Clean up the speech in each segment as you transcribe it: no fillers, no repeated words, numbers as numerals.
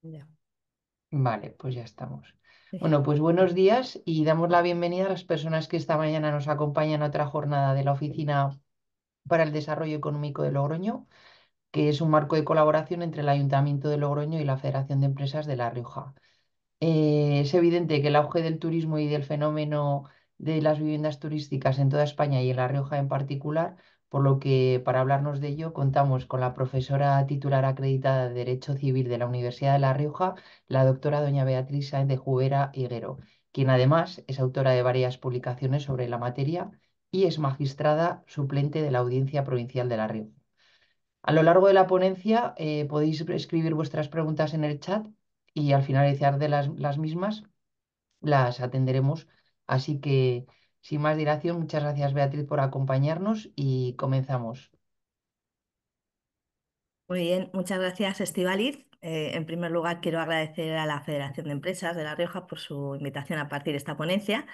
Ya. Vale, pues ya estamos. Sí. Bueno, pues buenos días y damos la bienvenida a las personas que esta mañana nos acompañan a otra jornada de la Oficina para el Desarrollo Económico de Logroño, que es un marco de colaboración entre el Ayuntamiento de Logroño y la Federación de Empresas de La Rioja. Es evidente que el auge del turismo y del fenómeno de las viviendas turísticas en toda España y en La Rioja en particular, por lo que para hablarnos de ello contamos con la profesora titular acreditada de Derecho Civil de la Universidad de La Rioja, la doctora doña Beatriz Sáenz de Jubera Higuero, quien además es autora de varias publicaciones sobre la materia y es magistrada suplente de la Audiencia Provincial de La Rioja. A lo largo de la ponencia podéis escribir vuestras preguntas en el chat y al finalizar de las mismas las atenderemos. Así que, sin más dilación, muchas gracias Beatriz por acompañarnos y comenzamos. Muy bien, muchas gracias, Estíbaliz. En primer lugar, quiero agradecer a la Federación de Empresas de La Rioja por su invitación a partir de esta ponencia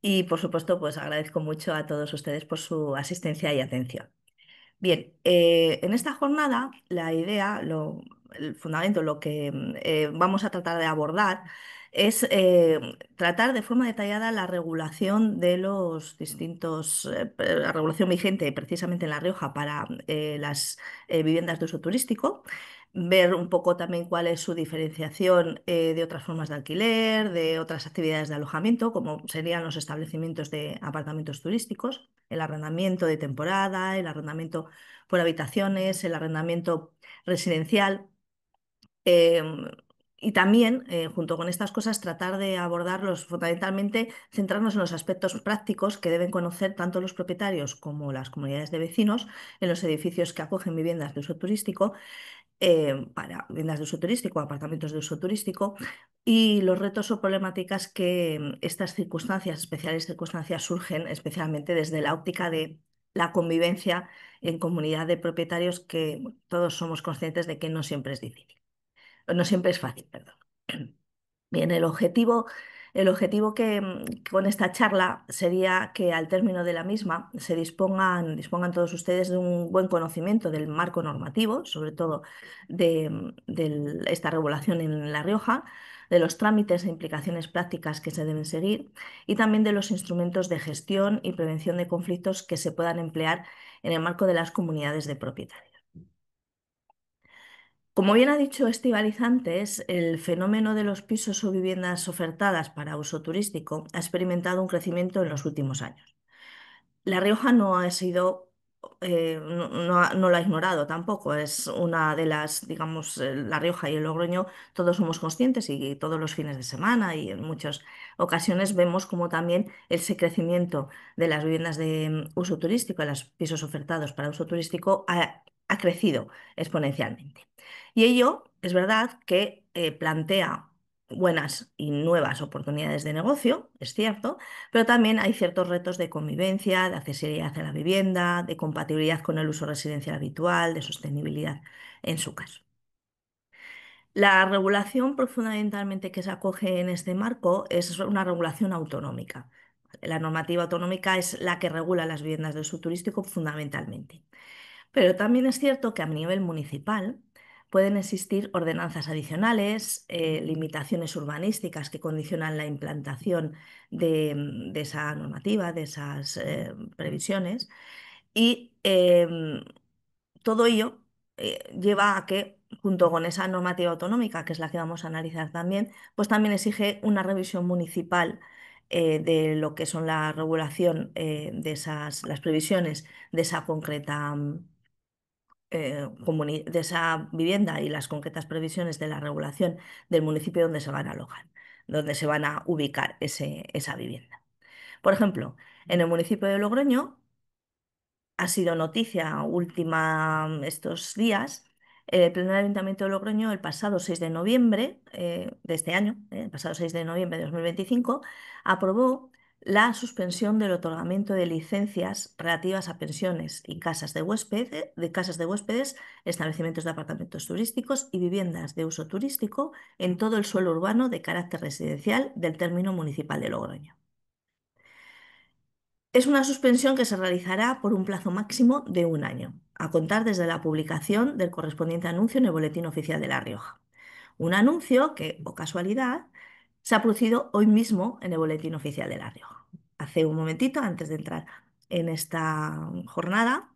y, por supuesto, pues agradezco mucho a todos ustedes por su asistencia y atención. Bien, en esta jornada la idea, el fundamento, lo que vamos a tratar de abordar es tratar de forma detallada la regulación de los distintos, la regulación vigente precisamente en La Rioja para las viviendas de uso turístico, ver un poco también cuál es su diferenciación de otras formas de alquiler, de otras actividades de alojamiento, como serían los establecimientos de apartamentos turísticos, el arrendamiento de temporada, el arrendamiento por habitaciones, el arrendamiento residencial. em, y también, junto con estas cosas, tratar de abordarlos fundamentalmente, centrarnos en los aspectos prácticos que deben conocer tanto los propietarios como las comunidades de vecinos en los edificios que acogen viviendas de uso turístico, para viviendas de uso turístico, apartamentos de uso turístico, y los retos o problemáticas que estas circunstancias, especiales circunstancias, surgen especialmente desde la óptica de la convivencia en comunidad de propietarios que bueno, todos somos conscientes de que no siempre es difícil, no siempre es fácil, perdón. Bien, el objetivo con esta charla sería que al término de la misma se dispongan todos ustedes de un buen conocimiento del marco normativo, sobre todo de esta regulación en La Rioja, de los trámites e implicaciones prácticas que se deben seguir y también de los instrumentos de gestión y prevención de conflictos que se puedan emplear en el marco de las comunidades de propietarios. Como bien ha dicho Estíbaliz antes, el fenómeno de los pisos o viviendas ofertadas para uso turístico ha experimentado un crecimiento en los últimos años. La Rioja no ha sido, no lo ha ignorado tampoco. Es una de las, digamos, La Rioja y el Logroño, todos somos conscientes y todos los fines de semana y en muchas ocasiones vemos como también ese crecimiento de las viviendas de uso turístico, de los pisos ofertados para uso turístico, ha crecido exponencialmente. Y ello es verdad que plantea buenas y nuevas oportunidades de negocio, es cierto, pero también hay ciertos retos de convivencia, de accesibilidad a la vivienda, de compatibilidad con el uso residencial habitual, de sostenibilidad en su caso. La regulación fundamentalmente que se acoge en este marco es una regulación autonómica. La normativa autonómica es la que regula las viviendas de uso turístico fundamentalmente. Pero también es cierto que a nivel municipal pueden existir ordenanzas adicionales, limitaciones urbanísticas que condicionan la implantación de esa normativa, de esas previsiones, y todo ello lleva a que, junto con esa normativa autonómica, que es la que vamos a analizar también, pues también exige una revisión municipal de lo que son la regulación de las previsiones de esa concreta de esa vivienda y las concretas previsiones de la regulación del municipio donde se van a alojar, donde se van a ubicar esa vivienda. Por ejemplo, en el municipio de Logroño ha sido noticia última estos días. El Pleno del Ayuntamiento de Logroño, el pasado 6 de noviembre de este año, el pasado 6 de noviembre de 2025, aprobó la suspensión del otorgamiento de licencias relativas a pensiones y casas de huéspedes, establecimientos de apartamentos turísticos y viviendas de uso turístico en todo el suelo urbano de carácter residencial del término municipal de Logroño. Es una suspensión que se realizará por un plazo máximo de un año, a contar desde la publicación del correspondiente anuncio en el Boletín Oficial de La Rioja. un anuncio que, o casualidad, se ha producido hoy mismo en el Boletín Oficial de La Rioja. Hace un momentito, antes de entrar en esta jornada,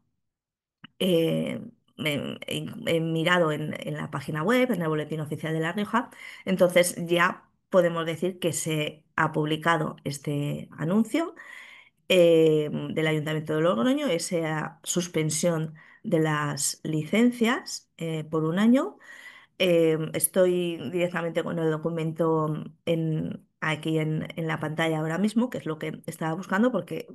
eh, he mirado en la página web, en el Boletín Oficial de La Rioja, entonces ya podemos decir que se ha publicado este anuncio del Ayuntamiento de Logroño, esa suspensión de las licencias por un año. Estoy directamente con el documento aquí en la pantalla ahora mismo, que es lo que estaba buscando, porque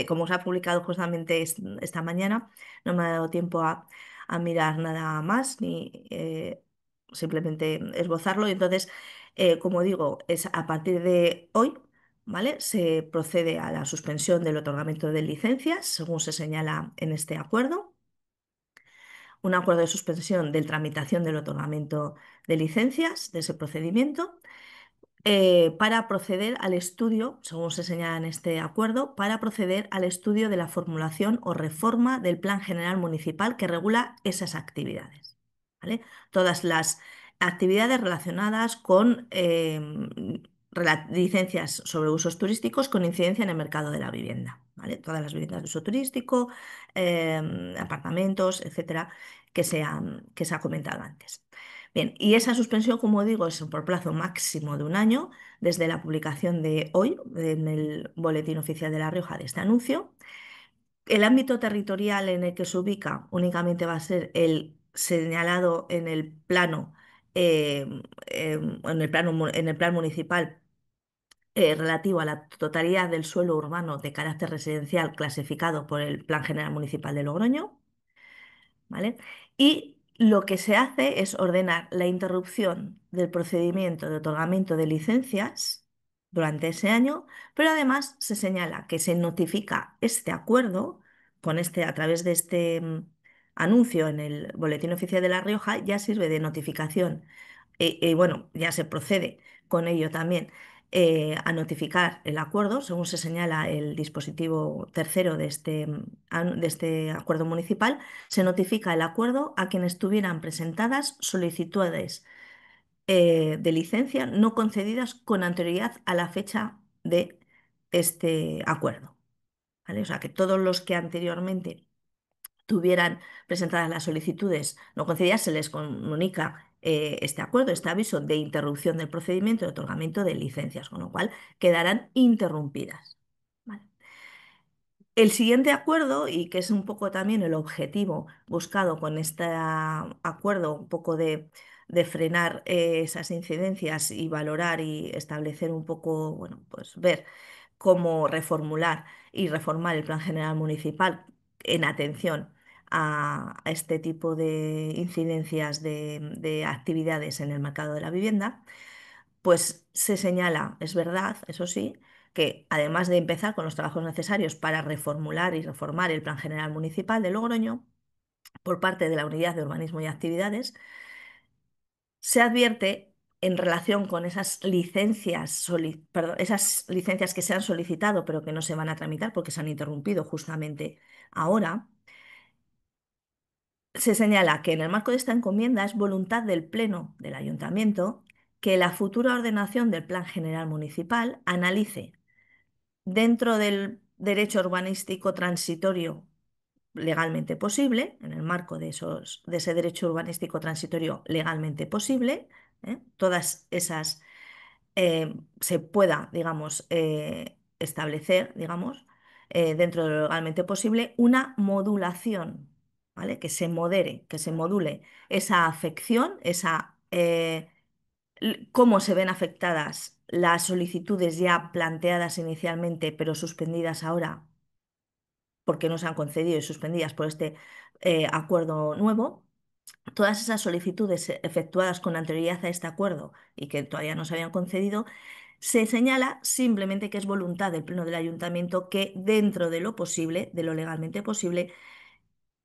como se ha publicado justamente esta mañana, no me ha dado tiempo a mirar nada más, ni simplemente esbozarlo. Y entonces, como digo, es a partir de hoy, ¿vale? Se procede a la suspensión del otorgamiento de licencias, según se señala en este acuerdo, un acuerdo de suspensión de tramitación del otorgamiento de licencias, de ese procedimiento, para proceder al estudio, según se señala en este acuerdo, para proceder al estudio de la formulación o reforma del Plan General Municipal que regula esas actividades. ¿Vale? Todas las actividades relacionadas con licencias sobre usos turísticos con incidencia en el mercado de la vivienda. ¿Vale? Todas las viviendas de uso turístico, apartamentos, etcétera, que se ha comentado antes. Bien, y esa suspensión, como digo, es por plazo máximo de un año desde la publicación de hoy en el Boletín Oficial de La Rioja de este anuncio. El ámbito territorial en el que se ubica únicamente va a ser el señalado en el plano, en el plan municipal relativo a la totalidad del suelo urbano de carácter residencial clasificado por el Plan General Municipal de Logroño. ¿Vale? Y lo que se hace es ordenar la interrupción del procedimiento de otorgamiento de licencias durante ese año, pero además se señala que se notifica este acuerdo a través de este anuncio en el Boletín Oficial de La Rioja, ya sirve de notificación y bueno, ya se procede con ello también a notificar el acuerdo, según se señala el dispositivo tercero de este acuerdo municipal, se notifica el acuerdo a quienes tuvieran presentadas solicitudes de licencia no concedidas con anterioridad a la fecha de este acuerdo. ¿Vale? O sea, que todos los que anteriormente tuvieran presentadas las solicitudes no concedidas, se les comunica este acuerdo, este aviso de interrupción del procedimiento de otorgamiento de licencias, con lo cual quedarán interrumpidas. ¿Vale? El siguiente acuerdo, y que es un poco también el objetivo buscado con este acuerdo, un poco de frenar esas incidencias y valorar y establecer un poco, bueno, pues ver cómo reformular y reformar el Plan General Municipal en atención a este tipo de incidencias de actividades en el mercado de la vivienda, pues se señala, es verdad, eso sí, que además de empezar con los trabajos necesarios para reformular y reformar el Plan General Municipal de Logroño por parte de la Unidad de Urbanismo y Actividades, se advierte en relación con esas licencias que se han solicitado pero que no se van a tramitar porque se han interrumpido justamente ahora, se señala que en el marco de esta encomienda es voluntad del Pleno del Ayuntamiento que la futura ordenación del Plan General Municipal analice dentro del derecho urbanístico transitorio legalmente posible, en el marco de ese derecho urbanístico transitorio legalmente posible, todas esas se pueda, digamos, establecer, digamos, dentro de lo legalmente posible, una modulación, ¿vale? Que se modere, que se module esa afección, cómo se ven afectadas las solicitudes ya planteadas inicialmente, pero suspendidas ahora porque no se han concedido y suspendidas por este acuerdo nuevo. Todas esas solicitudes efectuadas con anterioridad a este acuerdo y que todavía no se habían concedido, se señala simplemente que es voluntad del Pleno del Ayuntamiento que dentro de lo posible, de lo legalmente posible,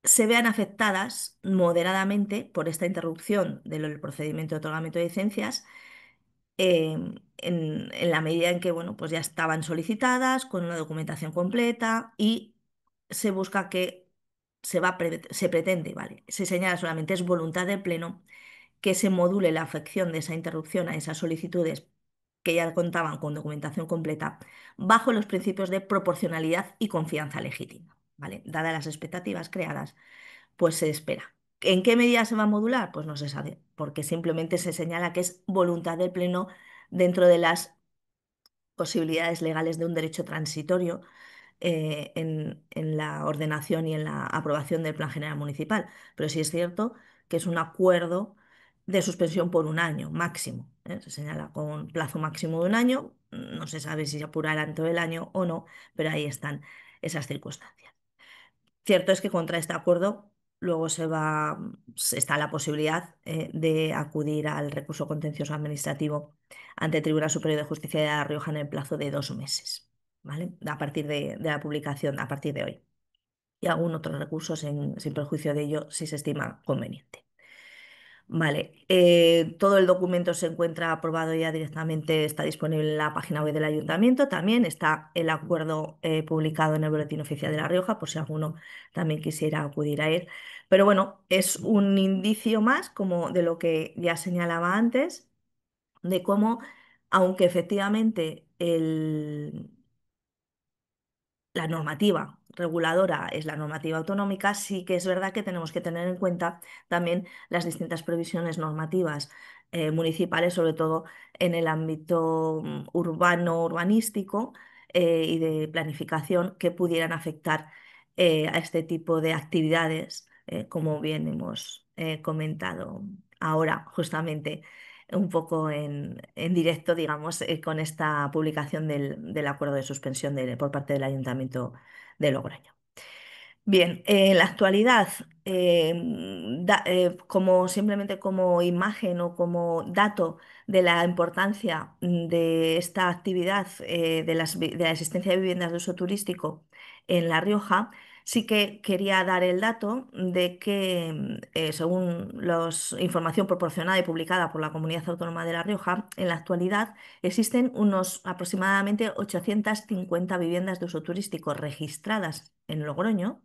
se vean afectadas moderadamente por esta interrupción del procedimiento de otorgamiento de licencias en la medida en que bueno, pues ya estaban solicitadas con una documentación completa y se busca que se pretende, ¿vale? Se señala solamente es voluntad del Pleno que se module la afección de esa interrupción a esas solicitudes que ya contaban con documentación completa, bajo los principios de proporcionalidad y confianza legítima, ¿vale? Dadas las expectativas creadas, pues se espera. ¿En qué medida se va a modular? Pues no se sabe, porque simplemente se señala que es voluntad del Pleno dentro de las posibilidades legales de un derecho transitorio en la ordenación y en la aprobación del Plan General Municipal. Pero sí es cierto que es un acuerdo de suspensión por un año máximo. Se señala con plazo máximo de un año. No se sabe si se apurará todo el año o no, pero ahí están esas circunstancias. Cierto es que contra este acuerdo luego está la posibilidad de acudir al recurso contencioso administrativo ante el Tribunal Superior de Justicia de La Rioja en el plazo de 2 meses, ¿vale? A partir de la publicación, a partir de hoy. Y algún otro recurso sin perjuicio de ello si se estima conveniente. Vale, todo el documento se encuentra aprobado ya directamente, está disponible en la página web del ayuntamiento. También está el acuerdo publicado en el Boletín Oficial de La Rioja, por si alguno también quisiera acudir a él. Pero bueno, es un indicio más, como de lo que ya señalaba antes, de cómo, aunque efectivamente la normativa reguladora es la normativa autonómica, sí que es verdad que tenemos que tener en cuenta también las distintas previsiones normativas municipales, sobre todo en el ámbito urbano, urbanístico y de planificación, que pudieran afectar a este tipo de actividades, como bien hemos comentado ahora, justamente un poco en directo, digamos, con esta publicación del acuerdo de suspensión por parte del Ayuntamiento de Logroño. Bien, en la actualidad, como simplemente como imagen o como dato de la importancia de esta actividad de la existencia de viviendas de uso turístico en La Rioja, sí que quería dar el dato de que, según la información proporcionada y publicada por la Comunidad Autónoma de La Rioja, en la actualidad existen unos aproximadamente 850 viviendas de uso turístico registradas en Logroño,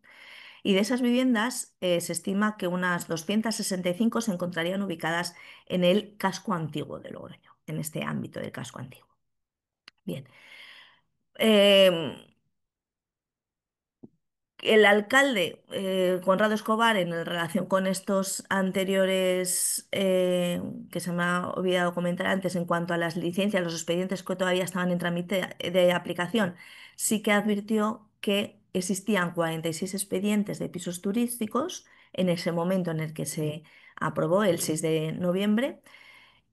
y de esas viviendas se estima que unas 265 se encontrarían ubicadas en el casco antiguo de Logroño, en este ámbito del casco antiguo. Bien. Em, el alcalde, Conrado Escobar, en relación con estos anteriores que se me ha olvidado comentar antes, en cuanto a las licencias, los expedientes que todavía estaban en trámite de aplicación, sí que advirtió que existían 46 expedientes de pisos turísticos en ese momento en el que se aprobó, el 6 de noviembre,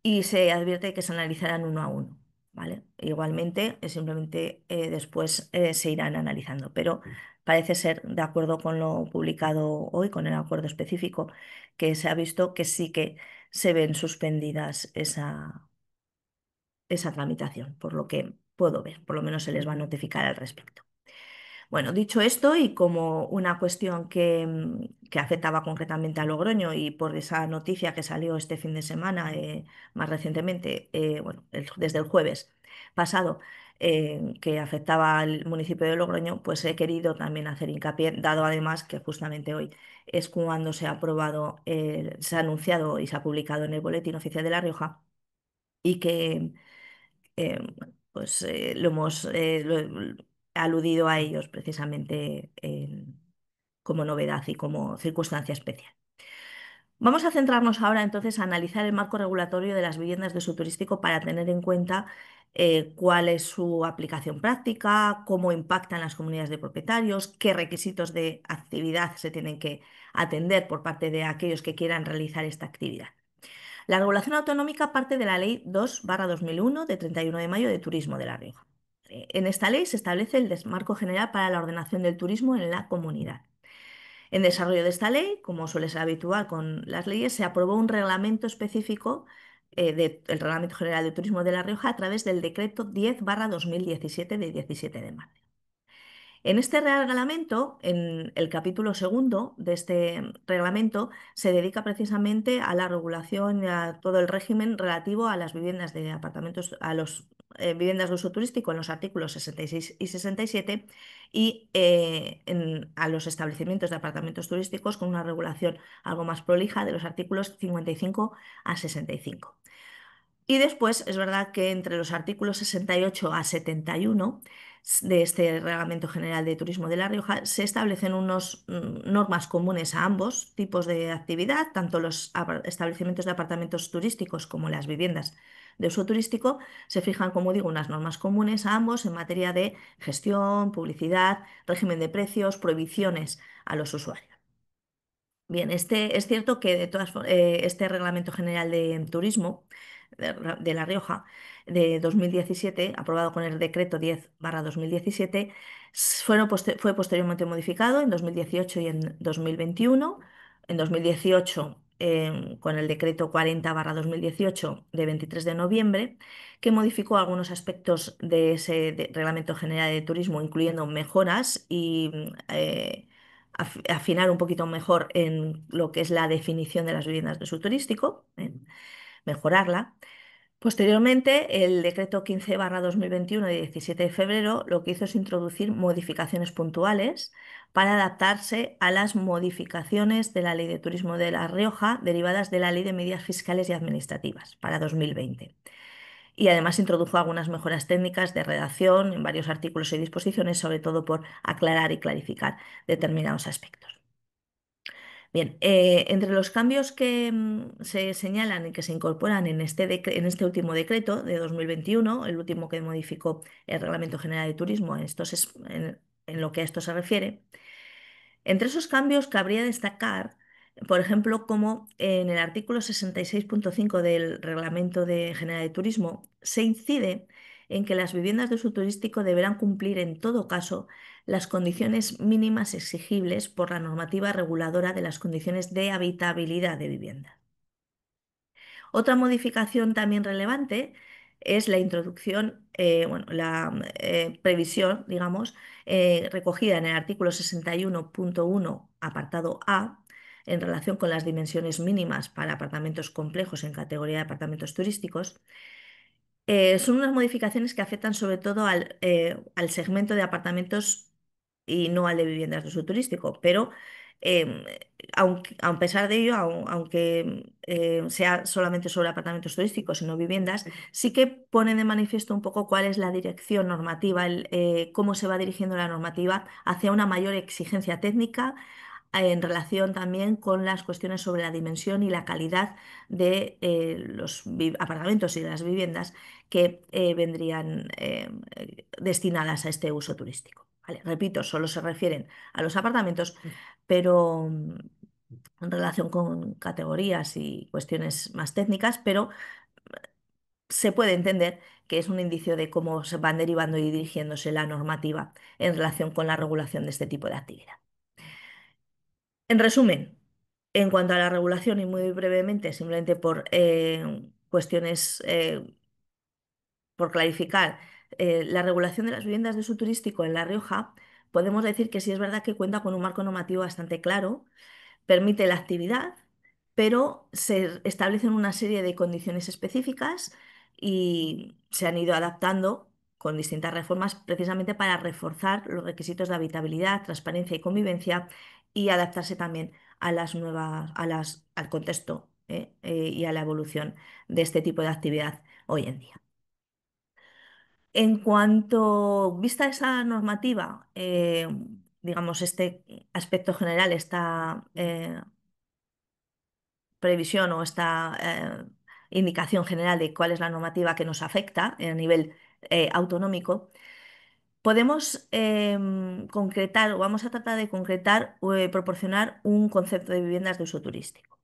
y se advierte que se analizarán uno a uno, ¿vale? Igualmente, simplemente después se irán analizando, pero parece ser, de acuerdo con lo publicado hoy, con el acuerdo específico, que se ha visto que sí que se ven suspendidas esa tramitación, por lo que puedo ver, por lo menos se les va a notificar al respecto. Bueno, dicho esto, y como una cuestión que afectaba concretamente a Logroño y por esa noticia que salió este fin de semana, más recientemente, bueno, desde el jueves pasado, que afectaba al municipio de Logroño, pues he querido también hacer hincapié, dado además que justamente hoy es cuando se ha aprobado, se ha anunciado y se ha publicado en el Boletín Oficial de La Rioja, y que bueno, pues lo hemos aludido a ellos precisamente como novedad y como circunstancia especial. Vamos a centrarnos ahora entonces a analizar el marco regulatorio de las viviendas de uso turístico para tener en cuenta cuál es su aplicación práctica, cómo impactan las comunidades de propietarios, qué requisitos de actividad se tienen que atender por parte de aquellos que quieran realizar esta actividad. La regulación autonómica parte de la Ley 2/2001 de 31 de mayo de Turismo de La Rioja. En esta ley se establece el marco general para la ordenación del turismo en la comunidad. En desarrollo de esta ley, como suele ser habitual con las leyes, se aprobó un reglamento específico del Reglamento General de Turismo de La Rioja a través del Decreto 10/2017 de 17 de marzo. En este reglamento, en el capítulo segundo de este reglamento, se dedica precisamente a la regulación y a todo el régimen relativo a las viviendas de apartamentos, a las viviendas de uso turístico en los artículos 66 y 67, y a los establecimientos de apartamentos turísticos con una regulación algo más prolija de los artículos 55 a 65. Y después es verdad que entre los artículos 68 a 71 de este Reglamento General de Turismo de La Rioja se establecen unas normas comunes a ambos tipos de actividad, tanto los establecimientos de apartamentos turísticos como las viviendas de uso turístico. Se fijan, como digo, unas normas comunes a ambos en materia de gestión, publicidad, régimen de precios, prohibiciones a los usuarios. Bien, es cierto que este Reglamento General de Turismo de La Rioja de 2017, aprobado con el decreto 10/2017, fue posteriormente modificado en 2018 y en 2021. En 2018, con el decreto 40/2018 de 23 de noviembre, que modificó algunos aspectos de ese Reglamento General de Turismo, incluyendo mejoras y afinar un poquito mejor en lo que es la definición de las viviendas de uso turístico, mejorarla. Posteriormente, el decreto 15/2021 de 17 de febrero lo que hizo es introducir modificaciones puntuales para adaptarse a las modificaciones de la Ley de Turismo de La Rioja derivadas de la Ley de Medidas Fiscales y Administrativas para 2020. Y además introdujo algunas mejoras técnicas de redacción en varios artículos y disposiciones, sobre todo por aclarar y clarificar determinados aspectos. Bien, entre los cambios que se señalan y que se incorporan en este último decreto de 2021, el último que modificó el Reglamento General de Turismo en lo que a esto se refiere, entre esos cambios cabría destacar, por ejemplo, como en el artículo 66.5 del General de Turismo se incide en que las viviendas de uso turístico deberán cumplir en todo caso las condiciones mínimas exigibles por la normativa reguladora de las condiciones de habitabilidad de vivienda. Otra modificación también relevante es la introducción, bueno, la previsión, digamos, recogida en el artículo 61.1, apartado A, en relación con las dimensiones mínimas para apartamentos complejos en categoría de apartamentos turísticos. Son unas modificaciones que afectan sobre todo al segmento de apartamentos y no al de viviendas de uso turístico, pero em, a pesar de ello, aunque sea solamente sobre apartamentos turísticos y no viviendas, sí que pone de manifiesto un poco cuál es la dirección normativa, cómo se va dirigiendo la normativa hacia una mayor exigencia técnica en relación también con las cuestiones sobre la dimensión y la calidad de los apartamentos y de las viviendas que vendrían destinadas a este uso turístico. Vale, repito, solo se refieren a los apartamentos, pero en relación con categorías y cuestiones más técnicas, pero se puede entender que es un indicio de cómo se van derivando y dirigiéndose la normativa en relación con la regulación de este tipo de actividad. En resumen, en cuanto a la regulación, y muy brevemente, simplemente por cuestiones por clarificar, la regulación de las viviendas de uso turístico en La Rioja, podemos decir que sí es verdad que cuenta con un marco normativo bastante claro, permite la actividad, pero se establecen una serie de condiciones específicas y se han ido adaptando con distintas reformas precisamente para reforzar los requisitos de habitabilidad, transparencia y convivencia y adaptarse también a las nuevas, al contexto y a la evolución de este tipo de actividad hoy en día. En cuanto vista esa normativa, digamos, este aspecto general, esta previsión o esta indicación general de cuál es la normativa que nos afecta a nivel autonómico, podemos concretar o vamos a tratar de concretar o proporcionar un concepto de viviendas de uso turístico.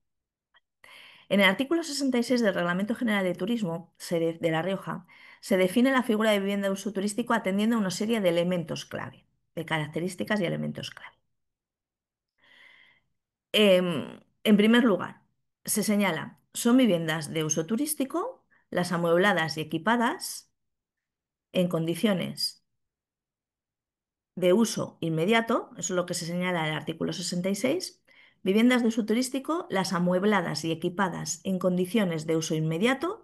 En el artículo 66 del Reglamento General de Turismo de La Rioja se define la figura de vivienda de uso turístico atendiendo a una serie de elementos clave, de características y elementos clave. En primer lugar, se señala, son viviendas de uso turístico, las amuebladas y equipadas en condiciones de uso inmediato, eso es lo que se señala en el artículo 66, viviendas de uso turístico, las amuebladas y equipadas en condiciones de uso inmediato,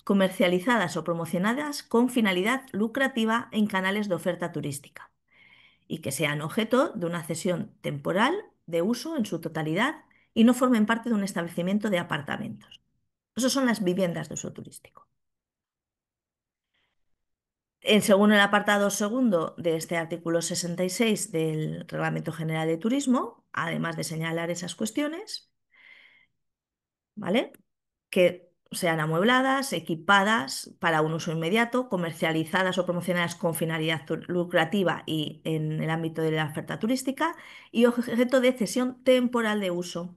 comercializadas o promocionadas con finalidad lucrativa en canales de oferta turística. y que sean objeto de una cesión temporal de uso en su totalidad y no formen parte de un establecimiento de apartamentos. Esas son las viviendas de uso turístico. Según el apartado segundo de este artículo 66 del Reglamento General de Turismo, además de señalar esas cuestiones, ¿vale? Que sean amuebladas, equipadas para un uso inmediato, comercializadas o promocionadas con finalidad lucrativa y en el ámbito de la oferta turística y objeto de cesión temporal de uso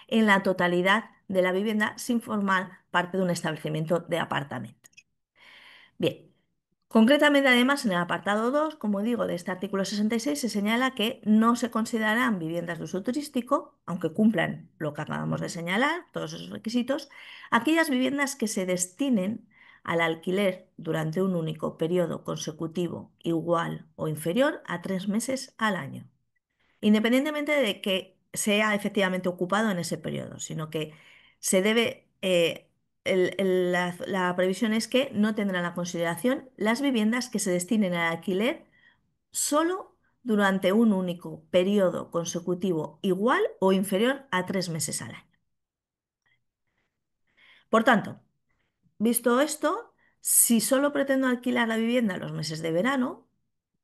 en la totalidad de la vivienda sin formar parte de un establecimiento de apartamentos. Bien. Concretamente, además, en el apartado 2, como digo, de este artículo 66, se señala que no se considerarán viviendas de uso turístico, aunque cumplan lo que acabamos de señalar, todos esos requisitos, aquellas viviendas que se destinen al alquiler durante un único periodo consecutivo igual o inferior a 3 meses al año independientemente de que sea efectivamente ocupado en ese periodo, sino que se debe, la previsión es que no tendrán la consideración las viviendas que se destinen al alquiler solo durante un único periodo consecutivo igual o inferior a 3 meses al año. Por tanto, visto esto, si solo pretendo alquilar la vivienda en los meses de verano,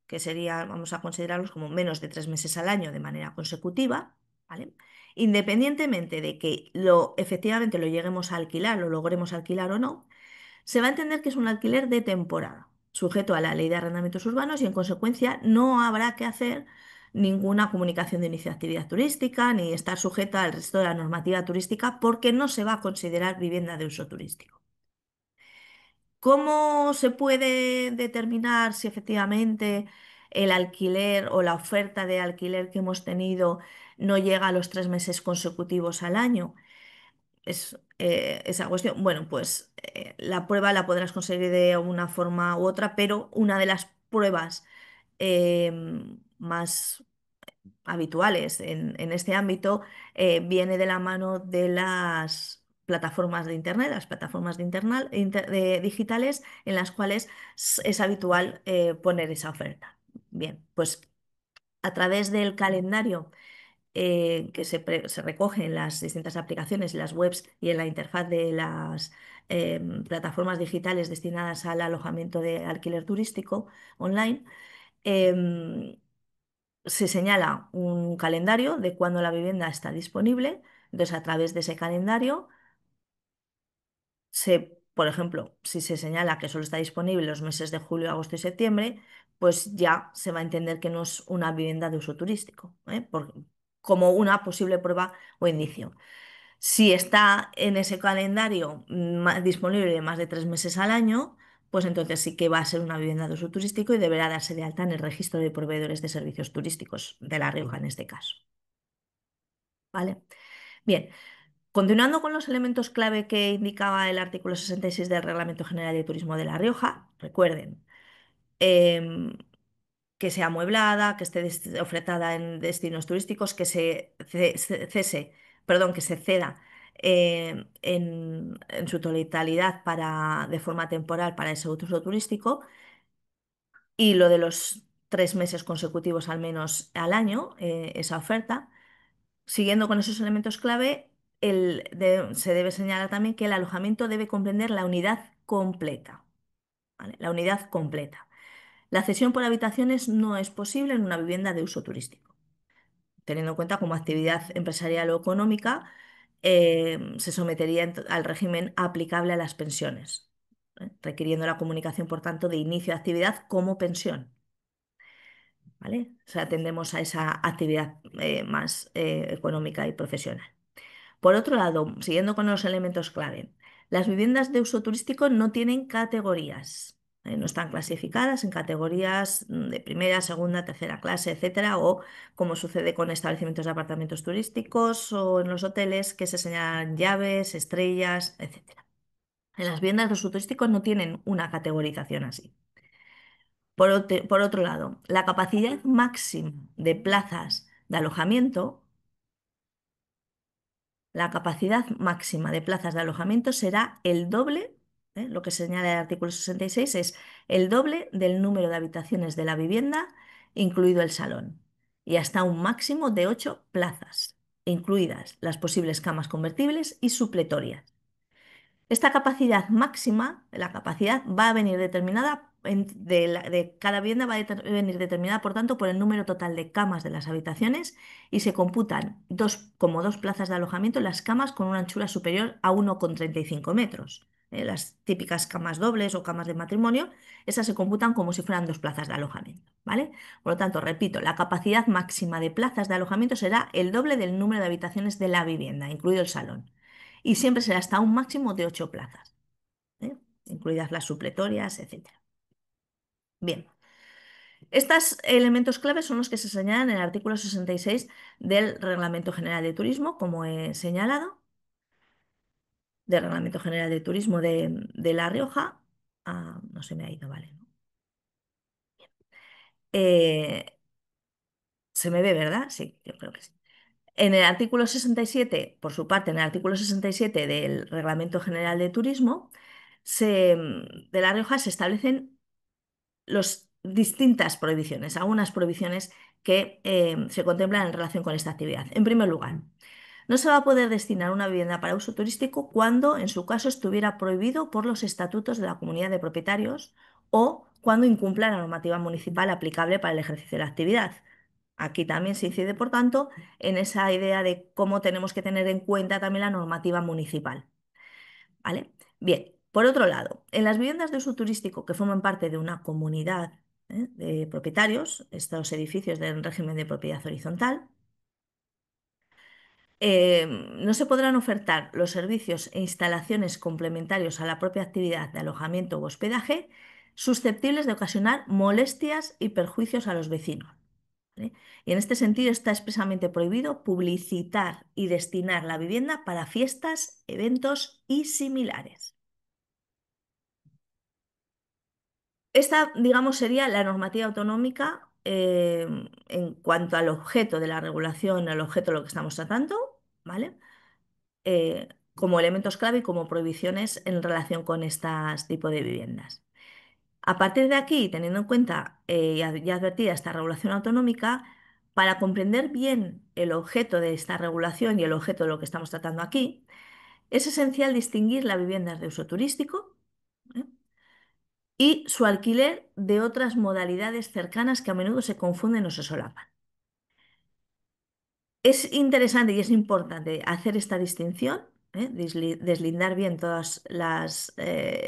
que sería, vamos a considerarlos como menos de 3 meses al año de manera consecutiva, ¿vale? Independientemente de que efectivamente lo lleguemos a alquilar, lo logremos alquilar o no, se va a entender que es un alquiler de temporada, sujeto a la ley de arrendamientos urbanos y en consecuencia no habrá que hacer ninguna comunicación de inicio de actividad turística ni estar sujeta al resto de la normativa turística porque no se va a considerar vivienda de uso turístico. ¿Cómo se puede determinar si efectivamente el alquiler o la oferta de alquiler que hemos tenido no llega a los 3 meses consecutivos al año? Es esa cuestión. Bueno, pues la prueba la podrás conseguir de una forma u otra, pero una de las pruebas más habituales en este ámbito viene de la mano de las plataformas de Internet, las plataformas digitales en las cuales es habitual poner esa oferta. Bien, pues a través del calendario que se recoge en las distintas aplicaciones, en las webs y en la interfaz de las plataformas digitales destinadas al alojamiento de alquiler turístico online, em, se señala un calendario de cuándo la vivienda está disponible. Entonces, a través de ese calendario, por ejemplo, si se señala que solo está disponible los meses de julio, agosto y septiembre, pues ya se va a entender que no es una vivienda de uso turístico, como una posible prueba o indicio. Si está en ese calendario disponible más de 3 meses al año, pues entonces sí que va a ser una vivienda de uso turístico y deberá darse de alta en el registro de proveedores de servicios turísticos de La Rioja en este caso. ¿Vale? Bien, continuando con los elementos clave que indicaba el artículo 66 del Reglamento General de Turismo de La Rioja, recuerden, em, que sea amueblada, que esté ofertada en destinos turísticos, que perdón, que se ceda en su totalidad de forma temporal para ese uso turístico y lo de los 3 meses consecutivos al menos al año, esa oferta. Siguiendo con esos elementos clave, se debe señalar también que el alojamiento debe comprender la unidad completa, ¿vale? La unidad completa. La cesión por habitaciones no es posible en una vivienda de uso turístico, teniendo en cuenta como actividad empresarial o económica, se sometería al régimen aplicable a las pensiones, requiriendo la comunicación, por tanto, de inicio de actividad como pensión. ¿Vale? O sea, atendemos a esa actividad más económica y profesional. Por otro lado, siguiendo con los elementos clave, las viviendas de uso turístico no tienen categorías, no están clasificadas en categorías de primera, segunda, tercera clase, etcétera, o como sucede con establecimientos de apartamentos turísticos o en los hoteles que se señalan llaves, estrellas, etcétera. En las viviendas de uso turístico no tienen una categorización así. Por otro lado, la capacidad máxima de plazas de alojamiento. La capacidad máxima de plazas de alojamiento será el doble Lo que señala el artículo 66 es el doble del número de habitaciones de la vivienda, incluido el salón, y hasta un máximo de 8 plazas, incluidas las posibles camas convertibles y supletorias. Esta capacidad máxima, la capacidad va a venir determinada de cada vivienda va a venir determinada, por tanto, por el número total de camas de las habitaciones y se computan como dos plazas de alojamiento las camas con una anchura superior a 1,35 metros. Las típicas camas dobles o camas de matrimonio, esas se computan como si fueran dos plazas de alojamiento, ¿vale? Por lo tanto, repito, la capacidad máxima de plazas de alojamiento será el doble del número de habitaciones de la vivienda, incluido el salón, y siempre será hasta un máximo de 8 plazas, ¿eh? Incluidas las supletorias, etcétera. Bien, estos elementos claves son los que se señalan en el artículo 66 del Reglamento General de Turismo, como he señalado, del Reglamento General de Turismo de La Rioja. Ah, no se me ha ido, vale, ¿no? Eh, Se me ve, ¿verdad? Sí, yo creo que sí. En el artículo 67, por su parte, en el artículo 67 del Reglamento General de Turismo, de La Rioja se establecen distintas prohibiciones, algunas prohibiciones que se contemplan en relación con esta actividad. En primer lugar, no se va a poder destinar una vivienda para uso turístico cuando, en su caso, estuviera prohibido por los estatutos de la comunidad de propietarios o cuando incumpla la normativa municipal aplicable para el ejercicio de la actividad. Aquí también se incide, por tanto, en esa idea de cómo tenemos que tener en cuenta también la normativa municipal. ¿Vale? Bien, por otro lado, en las viviendas de uso turístico que forman parte de una comunidad, de propietarios, estos edificios del régimen de propiedad horizontal, no se podrán ofertar los servicios e instalaciones complementarios a la propia actividad de alojamiento u hospedaje susceptibles de ocasionar molestias y perjuicios a los vecinos. ¿Vale? Y en este sentido está expresamente prohibido publicitar y destinar la vivienda para fiestas, eventos y similares. Esta, digamos, sería la normativa autonómica en cuanto al objeto de la regulación, al objeto de lo que estamos tratando, ¿vale? Como elementos clave y como prohibiciones en relación con este tipo de viviendas. A partir de aquí, teniendo en cuenta ya advertida esta regulación autonómica, para comprender bien el objeto de esta regulación y el objeto de lo que estamos tratando aquí, es esencial distinguir las viviendas de uso turístico, ¿eh? Y su alquiler de otras modalidades cercanas que a menudo se confunden o se solapan. Es interesante y es importante hacer esta distinción, deslindar bien todas las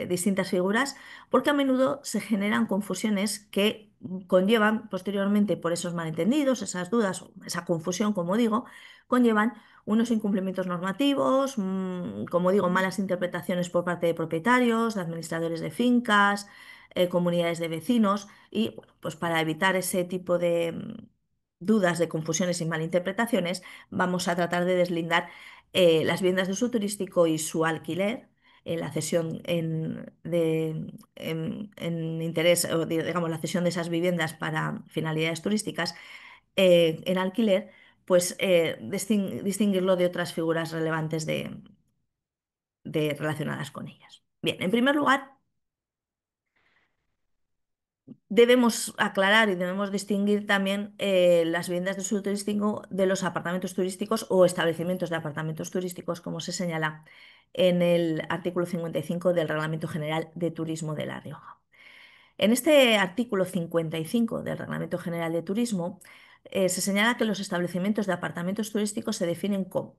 distintas figuras, porque a menudo se generan confusiones que conllevan posteriormente, por esos malentendidos, esas dudas, esa confusión, como digo, conllevan unos incumplimientos normativos, como digo, malas interpretaciones por parte de propietarios, de administradores de fincas, comunidades de vecinos, y bueno, pues para evitar ese tipo de dudas, de confusiones y malinterpretaciones, vamos a tratar de deslindar las viviendas de uso turístico y su alquiler, la cesión en interés, o digamos, la cesión de esas viviendas para finalidades turísticas en alquiler, pues distinguirlo de otras figuras relevantes relacionadas con ellas. Bien, en primer lugar, debemos aclarar y debemos distinguir también las viviendas de uso turístico de los apartamentos turísticos o establecimientos de apartamentos turísticos, como se señala en el artículo 55 del Reglamento General de Turismo de La Rioja. En este artículo 55 del Reglamento General de Turismo se señala que los establecimientos de apartamentos turísticos se definen como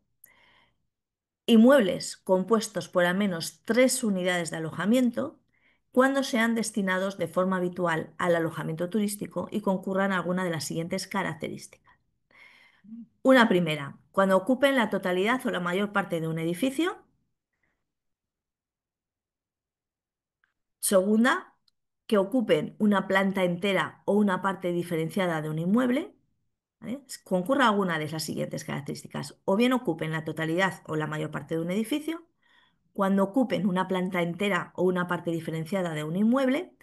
inmuebles compuestos por al menos 3 unidades de alojamiento cuando sean destinados de forma habitual al alojamiento turístico y concurran alguna de las siguientes características. Una primera, cuando ocupen la totalidad o la mayor parte de un edificio. Segunda, que ocupen una planta entera o una parte diferenciada de un inmueble. ¿Vale? Concurra alguna de esas siguientes características. O bien ocupen la totalidad o la mayor parte de un edificio, cuando ocupen una planta entera o una parte diferenciada de un inmueble,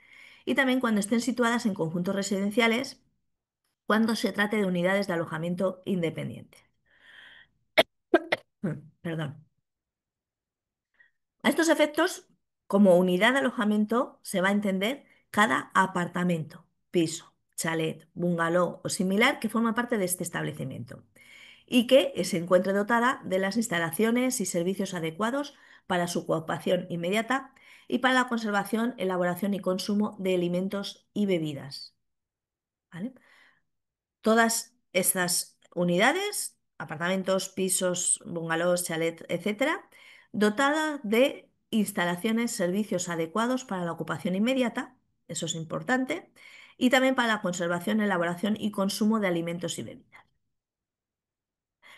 y también cuando estén situadas en conjuntos residenciales, cuando se trate de unidades de alojamiento independiente. Perdón. A estos efectos, Como unidad de alojamiento se va a entender cada apartamento, piso, chalet, bungalow o similar que forma parte de este establecimiento y que se encuentre dotada de las instalaciones y servicios adecuados para su ocupación inmediata y para la conservación, elaboración y consumo de alimentos y bebidas. ¿Vale? Todas estas unidades, apartamentos, pisos, bungalows, chalet, etcétera, dotadas de instalaciones, servicios adecuados para la ocupación inmediata, eso es importante, y también para la conservación, elaboración y consumo de alimentos y bebidas.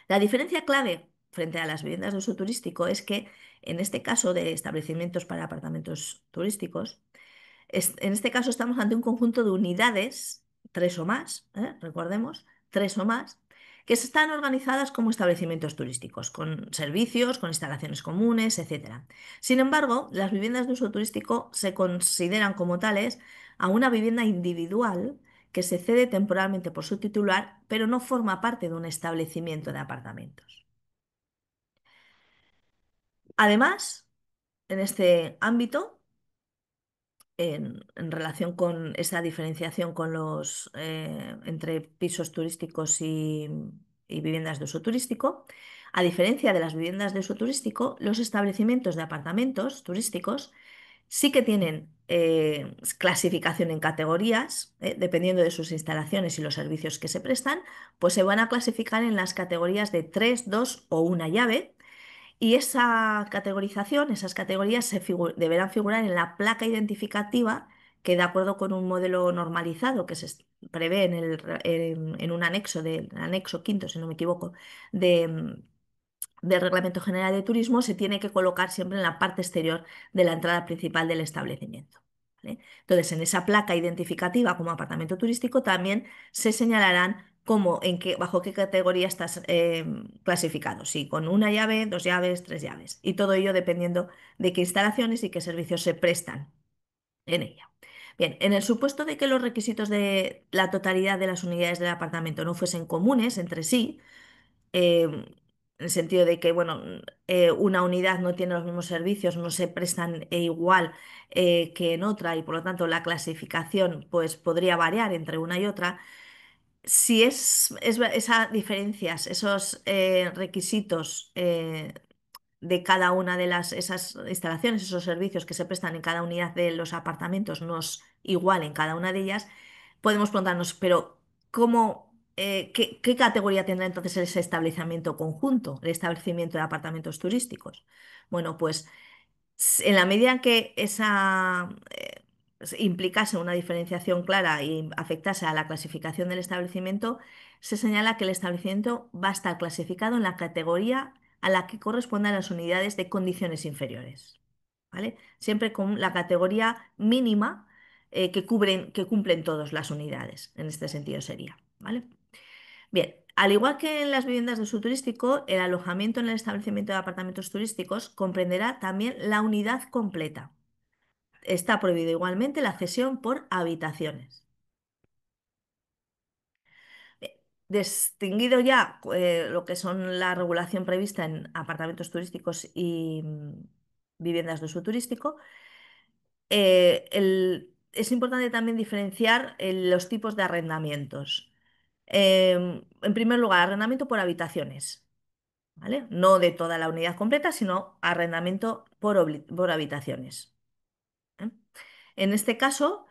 La diferencia clave frente a las viviendas de uso turístico es que en este caso de establecimientos para apartamentos turísticos, en este caso estamos ante un conjunto de unidades, tres o más, recordemos, tres o más, que están organizadas como establecimientos turísticos, con servicios, con instalaciones comunes, etcétera. Sin embargo, las viviendas de uso turístico se consideran como tales a una vivienda individual que se cede temporalmente por su titular, pero no forma parte de un establecimiento de apartamentos. Además, en este ámbito, en relación con esa diferenciación con entre pisos turísticos y viviendas de uso turístico. A diferencia de las viviendas de uso turístico, los establecimientos de apartamentos turísticos sí que tienen clasificación en categorías, dependiendo de sus instalaciones y los servicios que se prestan, pues se van a clasificar en las categorías de 3, 2 o una llave, y esa categorización, esas categorías deberán figurar en la placa identificativa que, de acuerdo con un modelo normalizado que prevé en un anexo del anexo quinto, si no me equivoco, de, del Reglamento General de Turismo, se tiene que colocar siempre en la parte exterior de la entrada principal del establecimiento. ¿Vale? Entonces, en esa placa identificativa como apartamento turístico también se señalarán bajo qué categoría estás clasificado, si con una llave, dos llaves, tres llaves, y todo ello dependiendo de qué instalaciones y qué servicios se prestan en ella. Bien, en el supuesto de que los requisitos de la totalidad de las unidades del apartamento no fuesen comunes entre sí, en el sentido de que, bueno, una unidad no tiene los mismos servicios, no se prestan igual que en otra, y por lo tanto la clasificación pues podría variar entre una y otra. Si esas diferencias, esos requisitos de cada una de esas instalaciones, esos servicios que se prestan en cada unidad de los apartamentos no es igual en cada una de ellas, podemos preguntarnos, pero qué categoría tendrá entonces ese establecimiento conjunto, el establecimiento de apartamentos turísticos? Bueno, pues en la medida en que esa implicase una diferenciación clara y afectase a la clasificación del establecimiento, se señala que el establecimiento va a estar clasificado en la categoría a la que correspondan las unidades de condiciones inferiores. ¿Vale? Siempre con la categoría mínima que cumplen todas las unidades. En este sentido sería. ¿Vale? Bien, al igual que en las viviendas de uso turístico, el alojamiento en el establecimiento de apartamentos turísticos comprenderá también la unidad completa. Está prohibido igualmente la cesión por habitaciones. Bien, distinguido ya lo que son la regulación prevista en apartamentos turísticos y viviendas de uso turístico, es importante también diferenciar los tipos de arrendamientos. En primer lugar, arrendamiento por habitaciones. ¿Vale? No de toda la unidad completa, sino arrendamiento por habitaciones. ¿Eh? En este caso,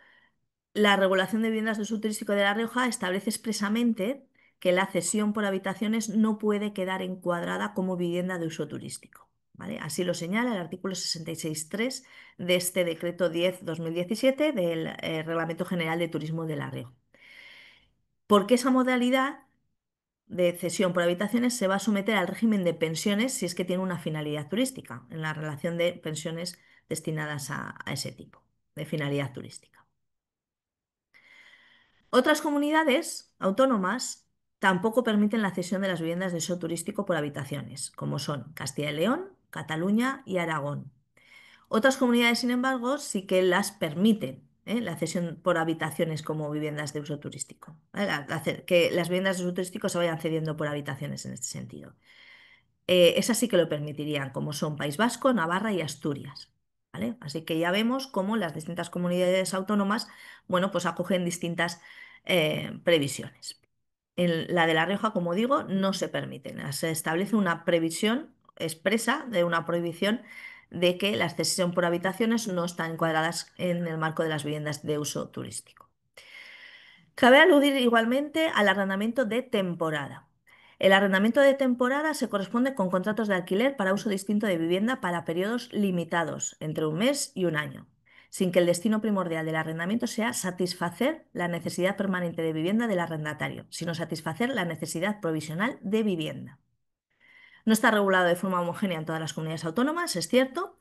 la regulación de viviendas de uso turístico de La Rioja establece expresamente que la cesión por habitaciones no puede quedar encuadrada como vivienda de uso turístico. ¿Vale? Así lo señala el artículo 66.3 de este decreto 10/2017 del Reglamento General de Turismo de La Rioja. Porque esa modalidad de cesión por habitaciones se va a someter al régimen de pensiones si es que tiene una finalidad turística, en la relación de pensiones destinadas a ese tipo de finalidad turística. Otras comunidades autónomas tampoco permiten la cesión de las viviendas de uso turístico por habitaciones, como son Castilla y León, Cataluña y Aragón. Otras comunidades, sin embargo, sí que las permiten, la cesión por habitaciones como viviendas de uso turístico. ¿Vale? Que las viviendas de uso turístico se vayan cediendo por habitaciones en este sentido. Esas sí que lo permitirían, como son País Vasco, Navarra y Asturias. ¿vale? Así que ya vemos cómo las distintas comunidades autónomas, bueno, pues acogen distintas previsiones. En la de La Rioja, como digo, no se permiten. Se establece una previsión expresa de una prohibición de que las cesión por habitaciones no están encuadradas en el marco de las viviendas de uso turístico. Cabe aludir igualmente al arrendamiento de temporada. El arrendamiento de temporada se corresponde con contratos de alquiler para uso distinto de vivienda para periodos limitados, entre un mes y un año, sin que el destino primordial del arrendamiento sea satisfacer la necesidad permanente de vivienda del arrendatario, sino satisfacer la necesidad provisional de vivienda. No está regulado de forma homogénea en todas las comunidades autónomas, es cierto,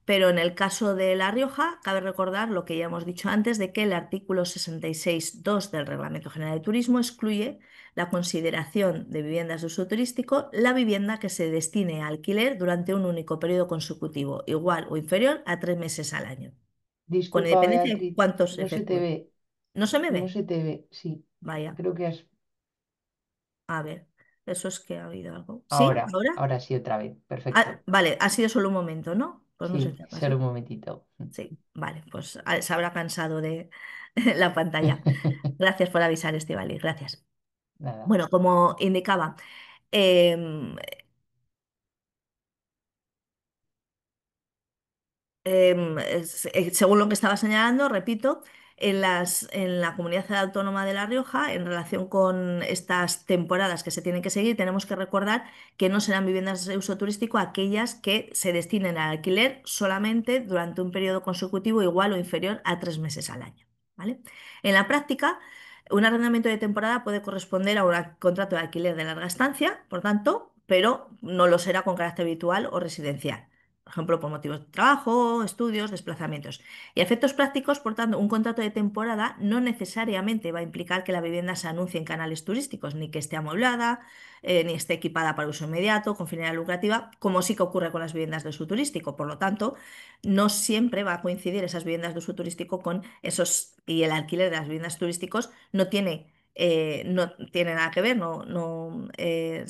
pero en el caso de La Rioja, cabe recordar lo que ya hemos dicho antes, de que el artículo 66.2 del Reglamento General de Turismo excluye la consideración de viviendas de uso turístico la vivienda que se destine a alquiler durante un único periodo consecutivo, igual o inferior a 3 meses al año, con Disculpa, independencia de Beatriz, cuántos no se te efectos. ve, ¿No se me no ve? se te ve, sí, Vaya, creo que es a ver, eso es que ha habido algo. ¿Sí? ahora, ¿Ahora? ahora sí otra vez, Ah, perfecto. vale, ha sido solo un momento, ¿no? Pues no sé Sí, qué ha solo un pasado. momentito. Sí, vale, pues se habrá cansado de la pantalla. Gracias por avisar, Estivali, gracias. Nada, Bueno, como indicaba, em, según lo que estaba señalando, repito, en la comunidad autónoma de La Rioja, en relación con estas temporadas que se tienen que seguir, tenemos que recordar que no serán viviendas de uso turístico aquellas que se destinen al alquiler solamente durante un periodo consecutivo igual o inferior a 3 meses al año. ¿Vale? En la práctica, un arrendamiento de temporada puede corresponder a un contrato de alquiler de larga estancia, por tanto, pero no lo será con carácter habitual o residencial, por ejemplo, por motivos de trabajo, estudios, desplazamientos. Y a efectos prácticos, por tanto, un contrato de temporada no necesariamente va a implicar que la vivienda se anuncie en canales turísticos, ni que esté amueblada, ni esté equipada para uso inmediato, con finalidad lucrativa, como sí que ocurre con las viviendas de uso turístico. Por lo tanto, no siempre va a coincidir esas viviendas de uso turístico con esos, y el alquiler de las viviendas turísticos no tiene nada que ver,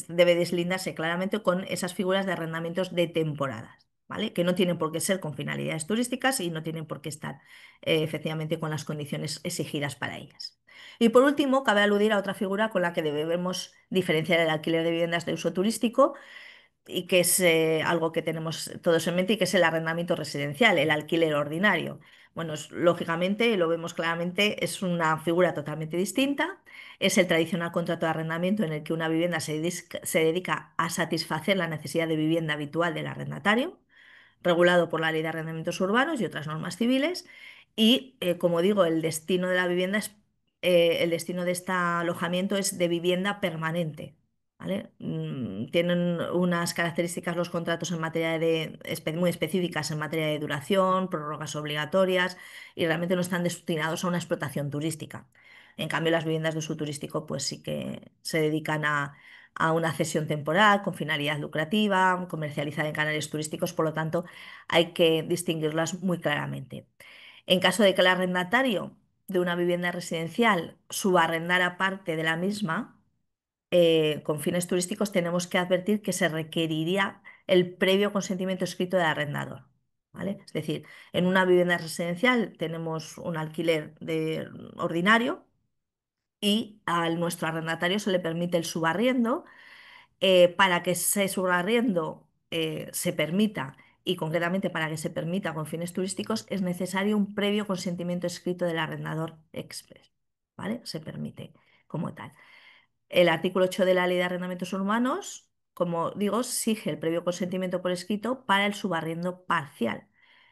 debe deslindarse claramente con esas figuras de arrendamientos de temporadas. ¿Vale? Que no tienen por qué ser con finalidades turísticas y no tienen por qué estar efectivamente con las condiciones exigidas para ellas. Y por último, cabe aludir a otra figura con la que debemos diferenciar el alquiler de viviendas de uso turístico y que es algo que tenemos todos en mente y que es el arrendamiento residencial, el alquiler ordinario. Bueno, lógicamente, lo vemos claramente, es una figura totalmente distinta. Es el tradicional contrato de arrendamiento en el que una vivienda se dedica a satisfacer la necesidad de vivienda habitual del arrendatario, regulado por la Ley de Arrendamientos Urbanos y otras normas civiles. Y, como digo, el destino de la vivienda el destino de este alojamiento es de vivienda permanente. ¿Vale? Tienen unas características los contratos en materia muy específicas en materia de duración, prórrogas obligatorias y realmente no están destinados a una explotación turística. En cambio, las viviendas de uso turístico pues sí que se dedican a una cesión temporal con finalidad lucrativa, comercializada en canales turísticos, por lo tanto, hay que distinguirlas muy claramente. En caso de que el arrendatario de una vivienda residencial subarrendara parte de la misma, con fines turísticos, tenemos que advertir que se requeriría el previo consentimiento escrito del arrendador. ¿Vale? Es decir, en una vivienda residencial tenemos un alquiler ordinario y a nuestro arrendatario se le permite el subarriendo. Para que ese subarriendo se permita, y concretamente para que se permita con fines turísticos, es necesario un previo consentimiento escrito del arrendador express. ¿Vale? Se permite como tal. El artículo 8 de la Ley de Arrendamientos Urbanos, como digo, exige el previo consentimiento por escrito para el subarriendo parcial,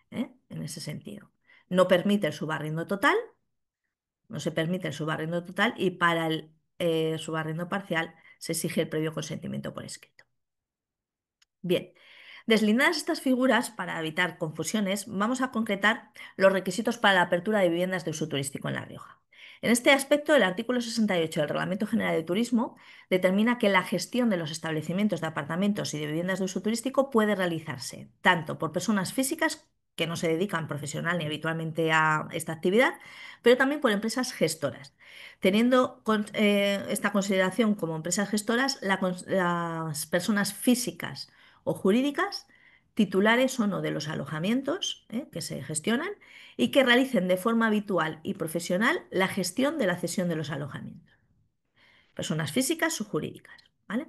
en ese sentido. No permite el subarriendo total, no se permite el subarriendo total y para el subarriendo parcial se exige el previo consentimiento por escrito. Bien, deslindadas estas figuras, para evitar confusiones, vamos a concretar los requisitos para la apertura de viviendas de uso turístico en La Rioja. En este aspecto, el artículo 68 del Reglamento General de Turismo determina que la gestión de los establecimientos de apartamentos y de viviendas de uso turístico puede realizarse tanto por personas físicas que no se dedican profesional ni habitualmente a esta actividad, pero también por empresas gestoras. Teniendo esta consideración como empresas gestoras, las personas físicas o jurídicas titulares o no de los alojamientos que se gestionan y que realicen de forma habitual y profesional la gestión de la cesión de los alojamientos, personas físicas o jurídicas, ¿vale?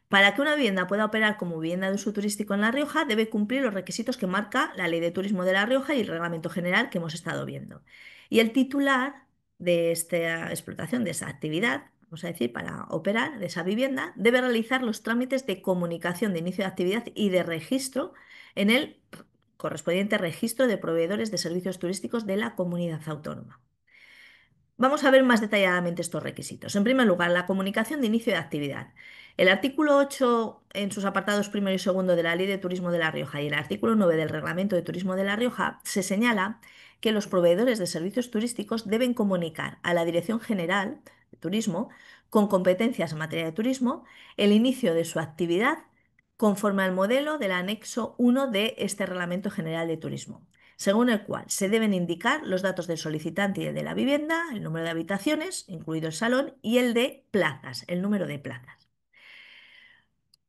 Para que una vivienda pueda operar como vivienda de uso turístico en La Rioja, debe cumplir los requisitos que marca la Ley de Turismo de La Rioja y el Reglamento General que hemos estado viendo. Y el titular de esta explotación, de esa actividad, vamos a decir, para operar de esa vivienda, debe realizar los trámites de comunicación de inicio de actividad y de registro en el correspondiente registro de proveedores de servicios turísticos de la comunidad autónoma. Vamos a ver más detalladamente estos requisitos. En primer lugar, la comunicación de inicio de actividad. El artículo 8, en sus apartados primero y segundo de la Ley de Turismo de La Rioja y el artículo 9 del Reglamento de Turismo de La Rioja, se señala que los proveedores de servicios turísticos deben comunicar a la Dirección General de Turismo, con competencias en materia de turismo, el inicio de su actividad conforme al modelo del anexo 1 de este Reglamento General de Turismo, según el cual se deben indicar los datos del solicitante y el de la vivienda, el número de habitaciones, incluido el salón, y el de plazas, el número de plazas.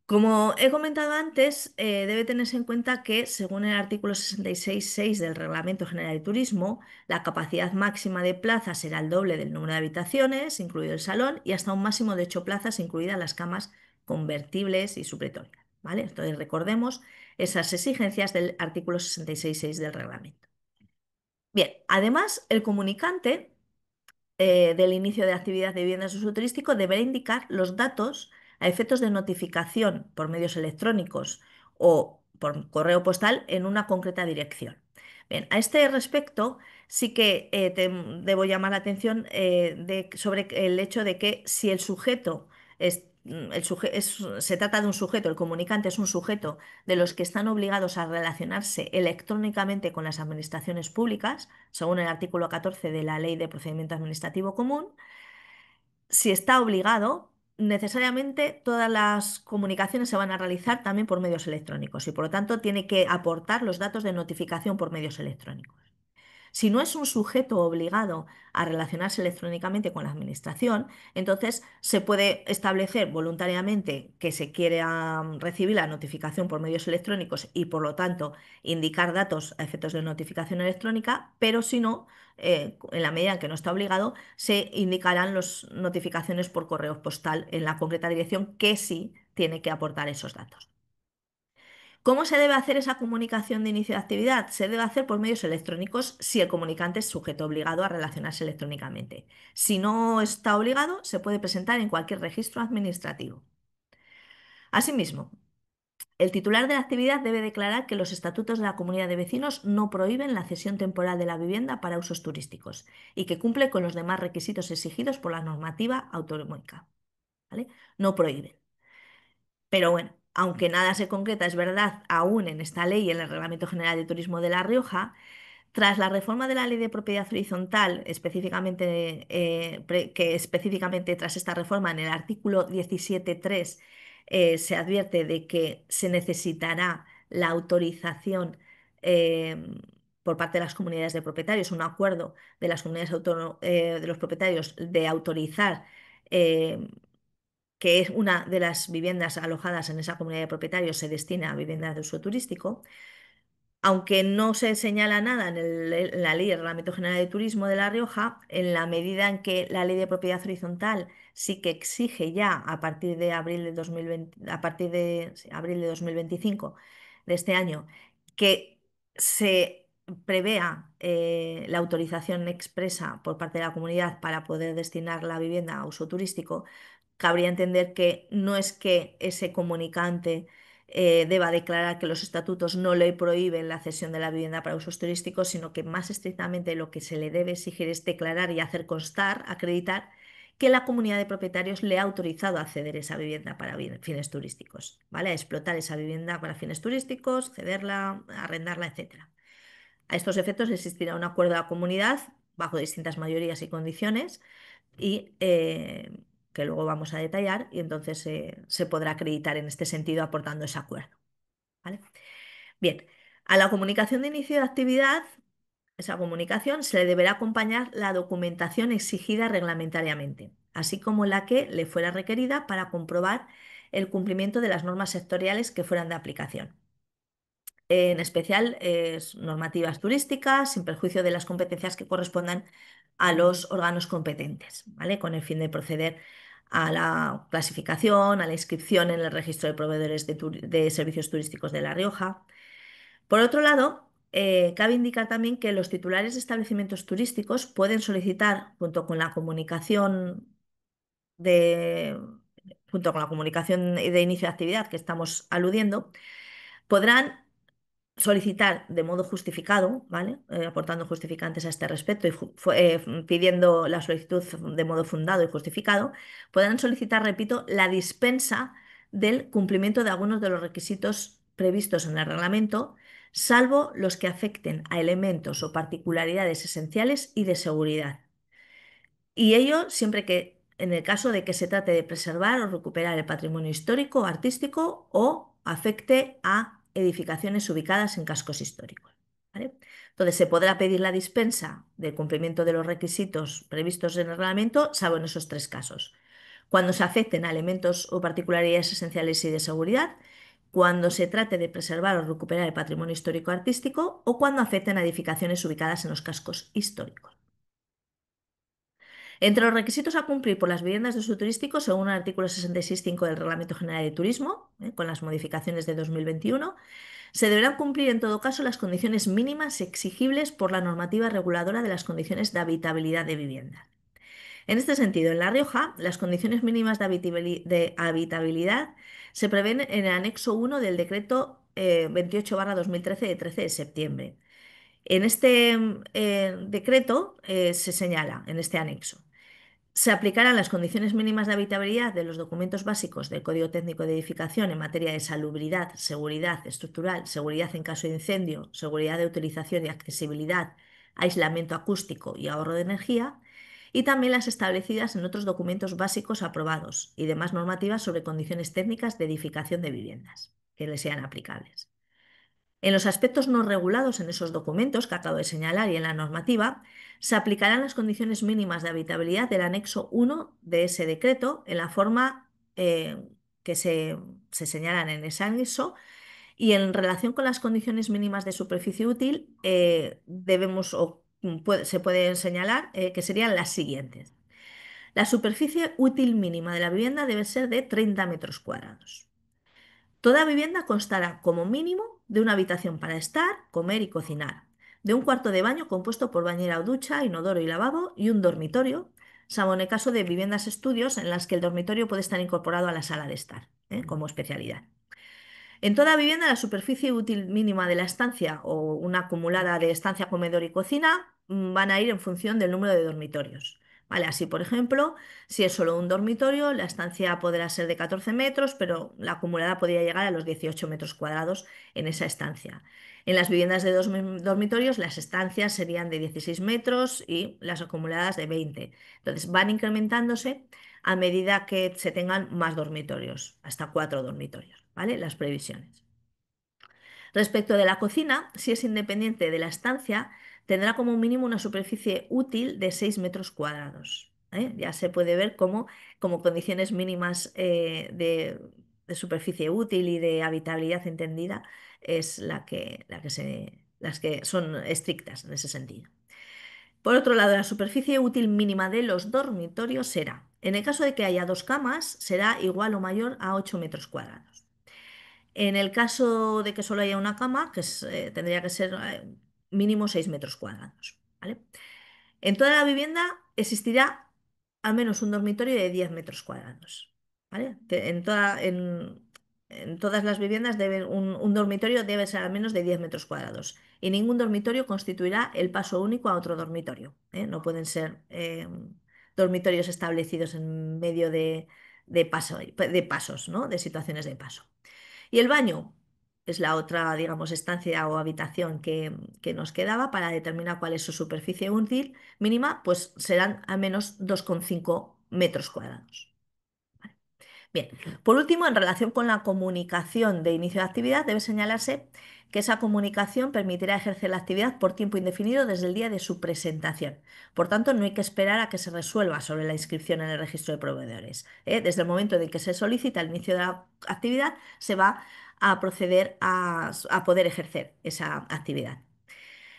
Como he comentado antes, debe tenerse en cuenta que, según el artículo 66.6 del Reglamento General de Turismo, la capacidad máxima de plazas será el doble del número de habitaciones, incluido el salón, y hasta un máximo de 8 plazas, incluidas las camas convertibles y supletorias, ¿vale? Entonces, recordemos esas exigencias del artículo 66.6 del reglamento. Bien, además, el comunicante del inicio de actividad de viviendas de uso turístico deberá indicar los datos a efectos de notificación por medios electrónicos o por correo postal en una concreta dirección. Bien, a este respecto sí que debo llamar la atención sobre el hecho de que si el sujeto se trata de un sujeto, el comunicante es un sujeto de los que están obligados a relacionarse electrónicamente con las administraciones públicas, según el artículo 14 de la Ley de Procedimiento Administrativo Común, si está obligado, necesariamente todas las comunicaciones se van a realizar también por medios electrónicos y por lo tanto tiene que aportar los datos de notificación por medios electrónicos. Si no es un sujeto obligado a relacionarse electrónicamente con la administración, entonces se puede establecer voluntariamente que se quiere recibir la notificación por medios electrónicos y por lo tanto indicar datos a efectos de notificación electrónica, pero si no, en la medida en que no está obligado, se indicarán las notificaciones por correo postal en la concreta dirección que sí tiene que aportar esos datos. ¿Cómo se debe hacer esa comunicación de inicio de actividad? Se debe hacer por medios electrónicos si el comunicante es sujeto obligado a relacionarse electrónicamente. Si no está obligado, se puede presentar en cualquier registro administrativo. Asimismo, el titular de la actividad debe declarar que los estatutos de la comunidad de vecinos no prohíben la cesión temporal de la vivienda para usos turísticos y que cumple con los demás requisitos exigidos por la normativa autonómica, ¿vale? No prohíben. Pero bueno, aunque nada se concreta, es verdad, aún en esta ley y en el Reglamento General de Turismo de La Rioja, tras la reforma de la Ley de Propiedad Horizontal, específicamente, que específicamente tras esta reforma, en el artículo 17.3, se advierte de que se necesitará la autorización eh, por parte de las comunidades de propietarios, un acuerdo de las comunidades de los propietarios de autorizar que es una de las viviendas alojadas en esa comunidad de propietarios se destina a viviendas de uso turístico, aunque no se señala nada en la ley del Reglamento General de Turismo de La Rioja, en la medida en que la ley de propiedad horizontal sí que exige ya a partir de abril de 2020, a partir de sí, abril de 2025 de este año, que se prevea la autorización expresa por parte de la comunidad para poder destinar la vivienda a uso turístico, cabría entender que no es que ese comunicante deba declarar que los estatutos no le prohíben la cesión de la vivienda para usos turísticos, sino que más estrictamente lo que se le debe exigir es declarar y hacer constar, acreditar, que la comunidad de propietarios le ha autorizado a ceder esa vivienda para fines turísticos, ¿vale? A explotar esa vivienda para fines turísticos, cederla, arrendarla, etcétera. A estos efectos existirá un acuerdo de la comunidad bajo distintas mayorías y condiciones y que luego vamos a detallar y entonces se podrá acreditar en este sentido aportando ese acuerdo, ¿vale? Bien, a la comunicación de inicio de actividad, esa comunicación se le deberá acompañar la documentación exigida reglamentariamente, así como la que le fuera requerida para comprobar el cumplimiento de las normas sectoriales que fueran de aplicación. en especial normativas turísticas, sin perjuicio de las competencias que correspondan a los órganos competentes, ¿vale? Con el fin de proceder a la clasificación, a la inscripción en el registro de proveedores de servicios turísticos de La Rioja. Por otro lado, cabe indicar también que los titulares de establecimientos turísticos pueden solicitar, de, junto con la comunicación de inicio de actividad que estamos aludiendo, podrán solicitar de modo justificado, ¿vale? Aportando justificantes a este respecto y pidiendo la solicitud de modo fundado y justificado, podrán solicitar, repito, la dispensa del cumplimiento de algunos de los requisitos previstos en el reglamento, salvo los que afecten a elementos o particularidades esenciales y de seguridad. Y ello siempre que, en el caso de que se trate de preservar o recuperar el patrimonio histórico o artístico o afecte a edificaciones ubicadas en cascos históricos. ¿Vale? Entonces, se podrá pedir la dispensa del cumplimiento de los requisitos previstos en el reglamento, salvo en esos tres casos. Cuando se afecten a elementos o particularidades esenciales y de seguridad, cuando se trate de preservar o recuperar el patrimonio histórico artístico o cuando afecten a edificaciones ubicadas en los cascos históricos. Entre los requisitos a cumplir por las viviendas de uso turístico, según el artículo 66.5 del Reglamento General de Turismo, con las modificaciones de 2021, se deberán cumplir en todo caso las condiciones mínimas exigibles por la normativa reguladora de las condiciones de habitabilidad de vivienda. En este sentido, en La Rioja, las condiciones mínimas de habitabilidad se prevén en el anexo 1 del decreto 28/2013 de 13 de septiembre. En este decreto se señala, en este anexo, se aplicarán las condiciones mínimas de habitabilidad de los documentos básicos del Código Técnico de Edificación en materia de salubridad, seguridad estructural, seguridad en caso de incendio, seguridad de utilización y accesibilidad, aislamiento acústico y ahorro de energía, y también las establecidas en otros documentos básicos aprobados y demás normativas sobre condiciones técnicas de edificación de viviendas que les sean aplicables. En los aspectos no regulados en esos documentos que acabo de señalar y en la normativa, se aplicarán las condiciones mínimas de habitabilidad del anexo 1 de ese decreto en la forma que se señalan en ese anexo y en relación con las condiciones mínimas de superficie útil se pueden señalar que serían las siguientes. La superficie útil mínima de la vivienda debe ser de 30 metros cuadrados. Toda vivienda constará como mínimo de una habitación para estar, comer y cocinar, de un cuarto de baño compuesto por bañera o ducha, inodoro y lavabo y un dormitorio, salvo en el caso de viviendas estudios en las que el dormitorio puede estar incorporado a la sala de estar, como especialidad. En toda vivienda, la superficie útil mínima de la estancia o una acumulada de estancia, comedor y cocina van a ir en función del número de dormitorios. ¿Vale? Así, por ejemplo, si es solo un dormitorio, la estancia podrá ser de 14 metros, pero la acumulada podría llegar a los 18 metros cuadrados en esa estancia. En las viviendas de dos dormitorios, las estancias serían de 16 metros y las acumuladas de 20. Entonces, van incrementándose a medida que se tengan más dormitorios, hasta 4 dormitorios, ¿vale? Las previsiones. Respecto de la cocina, si es independiente de la estancia, tendrá como mínimo una superficie útil de 6 metros cuadrados. Ya se puede ver como condiciones mínimas de superficie útil y de habitabilidad entendida es las que son estrictas en ese sentido. Por otro lado, la superficie útil mínima de los dormitorios será, en el caso de que haya dos camas, será igual o mayor a 8 metros cuadrados. En el caso de que solo haya una cama, tendría que ser mínimo 6 metros cuadrados, ¿vale? En toda la vivienda existirá al menos un dormitorio de 10 metros cuadrados, ¿vale? En todas las viviendas un dormitorio debe ser al menos de 10 metros cuadrados y ningún dormitorio constituirá el paso único a otro dormitorio, ¿eh? No pueden ser dormitorios establecidos en medio de pasos, ¿no? De situaciones de paso. Y el baño es la otra, digamos, estancia o habitación que nos quedaba para determinar cuál es su superficie útil mínima, pues serán al menos 2,5 metros cuadrados. Bien, por último, en relación con la comunicación de inicio de actividad, debe señalarse que esa comunicación permitirá ejercer la actividad por tiempo indefinido desde el día de su presentación. Por tanto, no hay que esperar a que se resuelva sobre la inscripción en el registro de proveedores. Desde el momento en que se solicita el inicio de la actividad, se va a proceder a poder ejercer esa actividad.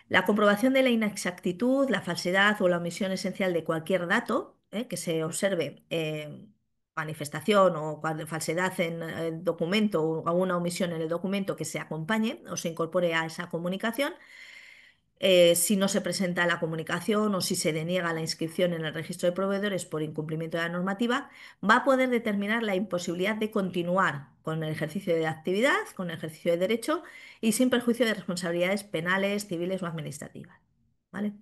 La comprobación de la inexactitud, la falsedad o la omisión esencial de cualquier dato que se observe, manifestación o falsedad en el documento o alguna omisión en el documento que se acompañe o se incorpore a esa comunicación, si no se presenta la comunicación o si se deniega la inscripción en el registro de proveedores por incumplimiento de la normativa, va a poder determinar la imposibilidad de continuar con el ejercicio de la actividad, con el ejercicio de derecho y sin perjuicio de responsabilidades penales, civiles o administrativas. ¿Vale?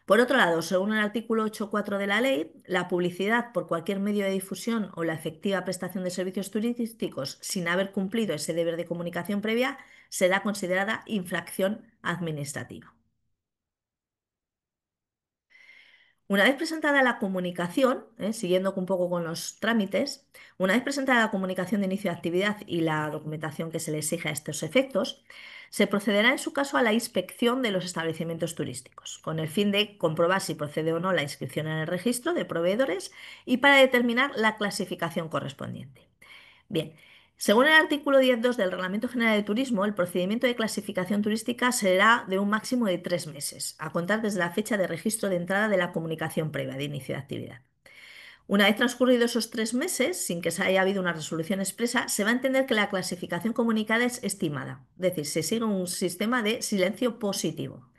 Por otro lado, según el artículo 8.4 de la ley, la publicidad por cualquier medio de difusión o la efectiva prestación de servicios turísticos sin haber cumplido ese deber de comunicación previa será considerada infracción administrativa. Una vez presentada la comunicación, siguiendo un poco con los trámites, una vez presentada la comunicación de inicio de actividad y la documentación que se le exige a estos efectos, se procederá en su caso a la inspección de los establecimientos turísticos, con el fin de comprobar si procede o no la inscripción en el registro de proveedores y para determinar la clasificación correspondiente. Bien, según el artículo 10.2 del Reglamento General de Turismo, el procedimiento de clasificación turística será de un máximo de 3 meses, a contar desde la fecha de registro de entrada de la comunicación previa de inicio de actividad. Una vez transcurridos esos 3 meses, sin que se haya habido una resolución expresa, se va a entender que la clasificación comunicada es estimada, es decir, se sigue un sistema de silencio positivo.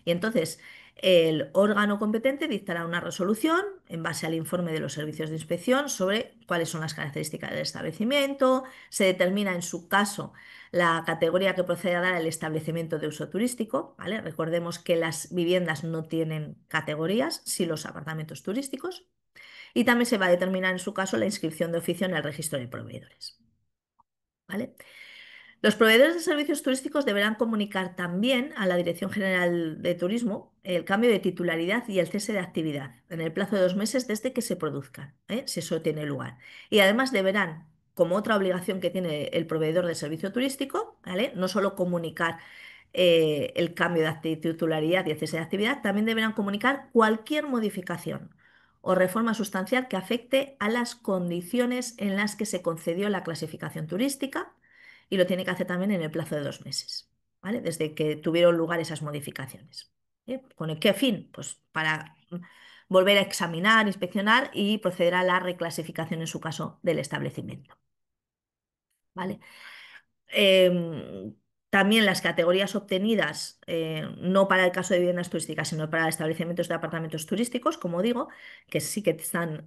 Y entonces el órgano competente dictará una resolución en base al informe de los servicios de inspección sobre cuáles son las características del establecimiento, se determina en su caso la categoría que procede a dar al establecimiento de uso turístico, ¿vale? Recordemos que las viviendas no tienen categorías, sí los apartamentos turísticos, y también se va a determinar en su caso la inscripción de oficio en el registro de proveedores, ¿vale? Los proveedores de servicios turísticos deberán comunicar también a la Dirección General de Turismo el cambio de titularidad y el cese de actividad en el plazo de 2 meses desde que se produzcan, si eso tiene lugar. Y además deberán, como otra obligación que tiene el proveedor de servicio turístico, ¿vale? No solo comunicar el cambio de titularidad y el cese de actividad, también deberán comunicar cualquier modificación o reforma sustancial que afecte a las condiciones en las que se concedió la clasificación turística y lo tiene que hacer también en el plazo de 2 meses, ¿vale? Desde que tuvieron lugar esas modificaciones. ¿Con qué fin? Pues para volver a examinar, inspeccionar y proceder a la reclasificación en su caso del establecimiento. ¿Vale? Em, También las categorías obtenidas, no para el caso de viviendas turísticas, sino para establecimientos de apartamentos turísticos, como digo, que sí que están,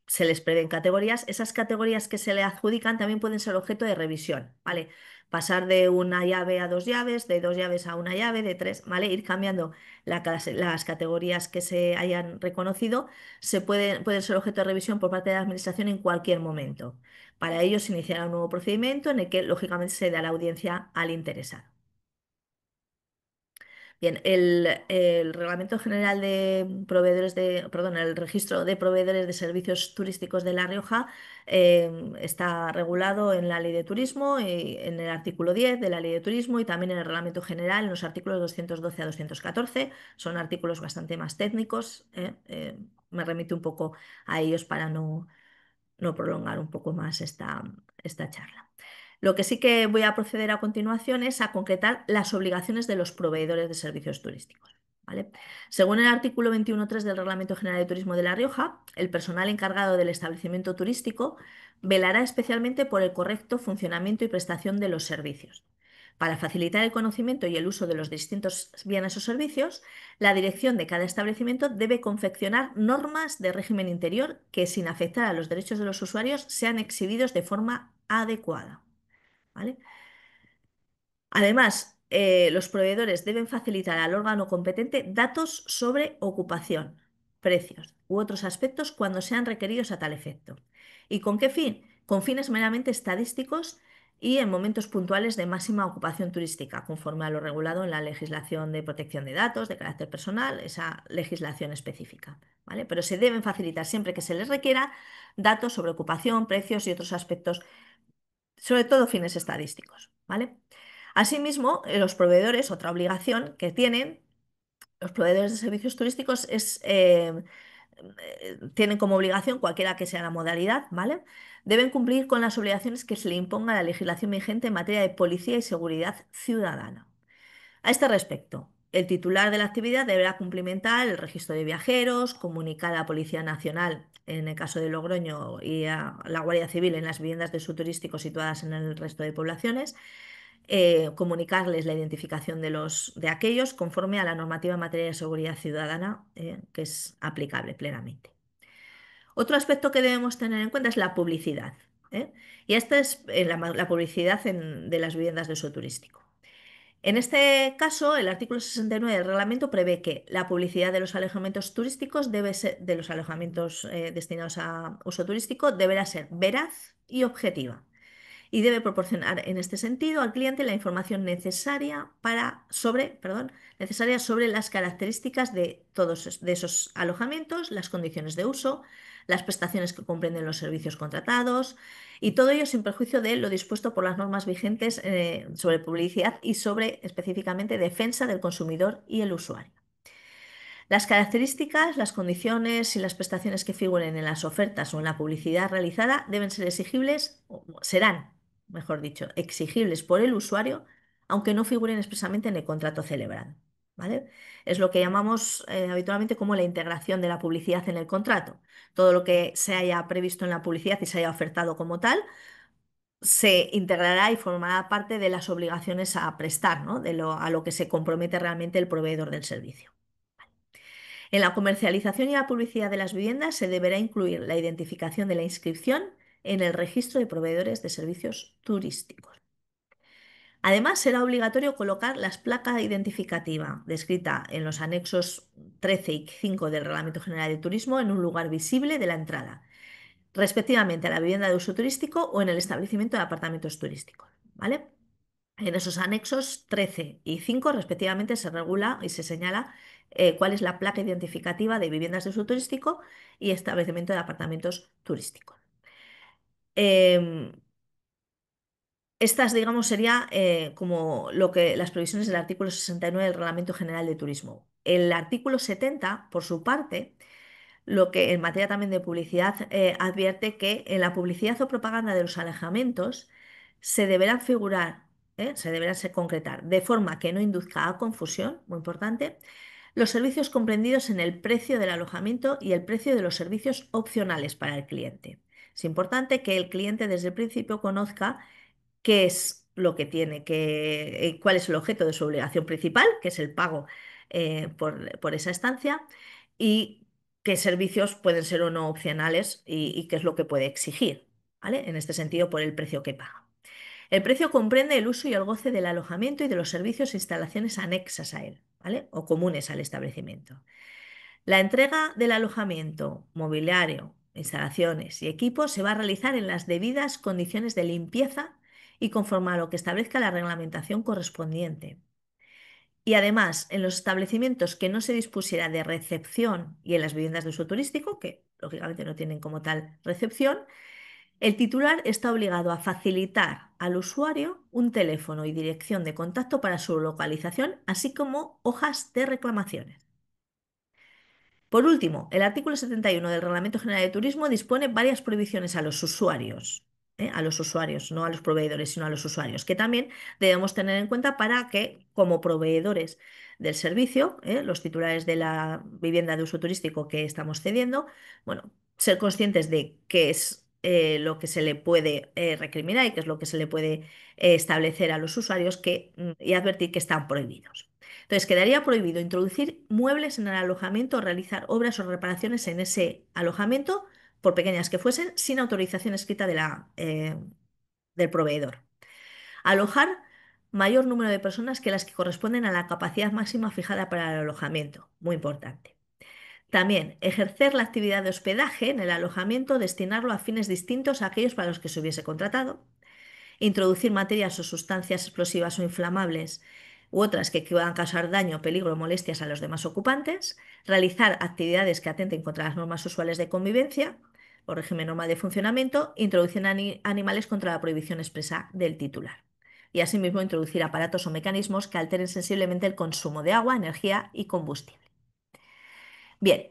se les prevén categorías. Esas categorías que se le adjudican también pueden ser objeto de revisión, ¿vale? Pasar de una llave a 2 llaves, de 2 llaves a una llave, de tres, ¿vale? Ir cambiando las categorías que se hayan reconocido, pueden ser objeto de revisión por parte de la Administración en cualquier momento. Para ello se iniciará un nuevo procedimiento en el que, lógicamente, se dará audiencia al interesado. Bien, el Reglamento General de Proveedores perdón, el Registro de Proveedores de Servicios Turísticos de La Rioja está regulado en la Ley de Turismo, en el artículo 10 de la Ley de Turismo y también en el Reglamento General, en los artículos 212 a 214. Son artículos bastante más técnicos. Me remito un poco a ellos para no prolongar un poco más esta charla. Lo que sí que voy a proceder a continuación es a concretar las obligaciones de los proveedores de servicios turísticos. ¿Vale? Según el artículo 21.3 del Reglamento General de Turismo de La Rioja, el personal encargado del establecimiento turístico velará especialmente por el correcto funcionamiento y prestación de los servicios. Para facilitar el conocimiento y el uso de los distintos bienes o servicios, la dirección de cada establecimiento debe confeccionar normas de régimen interior que, sin afectar a los derechos de los usuarios, sean exhibidos de forma adecuada. ¿Vale? Además, los proveedores deben facilitar al órgano competente datos sobre ocupación, precios u otros aspectos cuando sean requeridos a tal efecto. ¿Y con qué fin? Con fines meramente estadísticos y en momentos puntuales de máxima ocupación turística, conforme a lo regulado en la legislación de protección de datos de carácter personal, esa legislación específica. ¿Vale? Pero se deben facilitar siempre que se les requiera datos sobre ocupación, precios y otros aspectos, sobre todo fines estadísticos. ¿Vale? Asimismo, los proveedores, otra obligación que tienen los proveedores de servicios turísticos es tienen como obligación, cualquiera que sea la modalidad, ¿vale? Deben cumplir con las obligaciones que se le imponga la legislación vigente en materia de policía y seguridad ciudadana. A este respecto, el titular de la actividad deberá cumplimentar el registro de viajeros, comunicar a la Policía Nacional, en el caso de Logroño, y a la Guardia Civil en las viviendas de uso turístico situadas en el resto de poblaciones, comunicarles la identificación de aquellos conforme a la normativa en materia de seguridad ciudadana, que es aplicable plenamente. Otro aspecto que debemos tener en cuenta es la publicidad, ¿eh? Y esta es la publicidad de las viviendas de uso turístico. En este caso, el artículo 69 del reglamento prevé que la publicidad de los alojamientos turísticos debe ser, de los alojamientos destinados a uso turístico, deberá ser veraz y objetiva y debe proporcionar en este sentido al cliente la información necesaria sobre las características de todos de esos alojamientos, las condiciones de uso, las prestaciones que comprenden los servicios contratados y todo ello sin perjuicio de lo dispuesto por las normas vigentes sobre publicidad y sobre específicamente defensa del consumidor y el usuario. Las características, las condiciones y las prestaciones que figuren en las ofertas o en la publicidad realizada deben ser exigibles, o serán, mejor dicho, exigibles por el usuario, aunque no figuren expresamente en el contrato celebrado. ¿Vale? Es lo que llamamos habitualmente como la integración de la publicidad en el contrato. Todo lo que se haya previsto en la publicidad y se haya ofertado como tal se integrará y formará parte de las obligaciones a prestar, ¿no? A lo que se compromete realmente el proveedor del servicio. En la comercialización y la publicidad de las viviendas se deberá incluir la identificación de la inscripción en el registro de proveedores de servicios turísticos. Además, será obligatorio colocar las placas identificativa descrita en los anexos 13 y 5 del Reglamento General de Turismo en un lugar visible de la entrada, respectivamente a la vivienda de uso turístico o en el establecimiento de apartamentos turísticos. ¿Vale? En esos anexos 13 y 5, respectivamente, se regula y se señala cuál es la placa identificativa de viviendas de uso turístico y establecimiento de apartamentos turísticos. Em, Estas, digamos, sería como las previsiones del artículo 69 del Reglamento General de Turismo. El artículo 70, por su parte, lo que en materia también de publicidad advierte que en la publicidad o propaganda de los alojamientos se deberán figurar, se deberán concretar de forma que no induzca a confusión, muy importante, los servicios comprendidos en el precio del alojamiento y el precio de los servicios opcionales para el cliente. Es importante que el cliente desde el principio conozca qué es lo que tiene, cuál es el objeto de su obligación principal, que es el pago por esa estancia, y qué servicios pueden ser o no opcionales y qué es lo que puede exigir, ¿vale? En este sentido, por el precio que paga. El precio comprende el uso y el goce del alojamiento y de los servicios e instalaciones anexas a él, ¿vale? O comunes al establecimiento. La entrega del alojamiento, mobiliario, instalaciones y equipos se va a realizar en las debidas condiciones de limpieza y conforme a lo que establezca la reglamentación correspondiente. Y además, en los establecimientos que no se dispusiera de recepción y en las viviendas de uso turístico, que lógicamente no tienen como tal recepción, el titular está obligado a facilitar al usuario un teléfono y dirección de contacto para su localización, así como hojas de reclamaciones. Por último, el artículo 71 del Reglamento General de Turismo dispone varias prohibiciones a los usuarios, no a los proveedores, sino a los usuarios, que también debemos tener en cuenta para que, como proveedores del servicio, los titulares de la vivienda de uso turístico que estamos cediendo, bueno, ser conscientes de qué es lo que se le puede recriminar y qué es lo que se le puede establecer a los usuarios y advertir que están prohibidos. Entonces, quedaría prohibido introducir muebles en el alojamiento o realizar obras o reparaciones en ese alojamiento, por pequeñas que fuesen, sin autorización escrita del proveedor. Alojar mayor número de personas que las que corresponden a la capacidad máxima fijada para el alojamiento, muy importante. También ejercer la actividad de hospedaje en el alojamiento, destinarlo a fines distintos a aquellos para los que se hubiese contratado, introducir materias o sustancias explosivas o inflamables u otras que puedan causar daño, peligro o molestias a los demás ocupantes, realizar actividades que atenten contra las normas usuales de convivencia o régimen normal de funcionamiento, introducir animales contra la prohibición expresa del titular. Y asimismo introducir aparatos o mecanismos que alteren sensiblemente el consumo de agua, energía y combustible. Bien,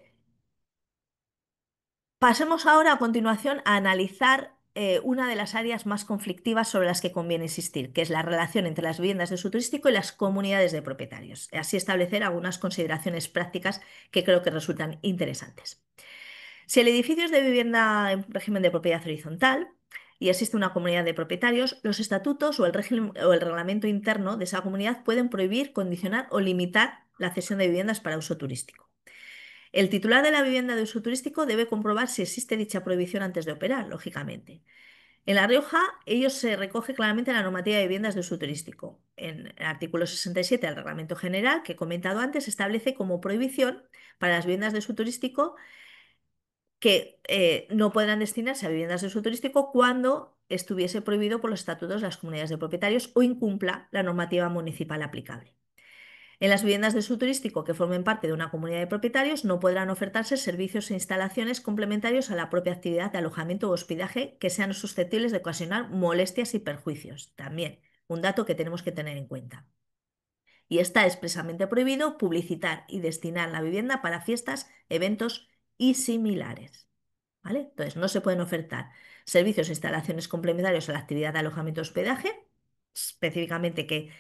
Pasemos ahora a continuación a analizar una de las áreas más conflictivas sobre las que conviene insistir, que es la relación entre las viviendas de uso turístico y las comunidades de propietarios. Así establecer algunas consideraciones prácticas que creo que resultan interesantes. Si el edificio es de vivienda en régimen de propiedad horizontal y existe una comunidad de propietarios, los estatutos o el régimen o el reglamento interno de esa comunidad pueden prohibir, condicionar o limitar la cesión de viviendas para uso turístico. El titular de la vivienda de uso turístico debe comprobar si existe dicha prohibición antes de operar, lógicamente. En La Rioja, ello se recoge claramente en la normativa de viviendas de uso turístico. En el artículo 67 del Reglamento General, que he comentado antes, establece como prohibición para las viviendas de uso turístico que no podrán destinarse a viviendas de uso turístico cuando estuviese prohibido por los estatutos de las comunidades de propietarios o incumpla la normativa municipal aplicable. En las viviendas de uso turístico que formen parte de una comunidad de propietarios no podrán ofertarse servicios e instalaciones complementarios a la propia actividad de alojamiento o hospedaje que sean susceptibles de ocasionar molestias y perjuicios. También un dato que tenemos que tener en cuenta. Y está expresamente prohibido publicitar y destinar la vivienda para fiestas, eventos y similares. ¿Vale? Entonces, no se pueden ofertar servicios e instalaciones complementarios a la actividad de alojamiento o hospedaje, específicamente que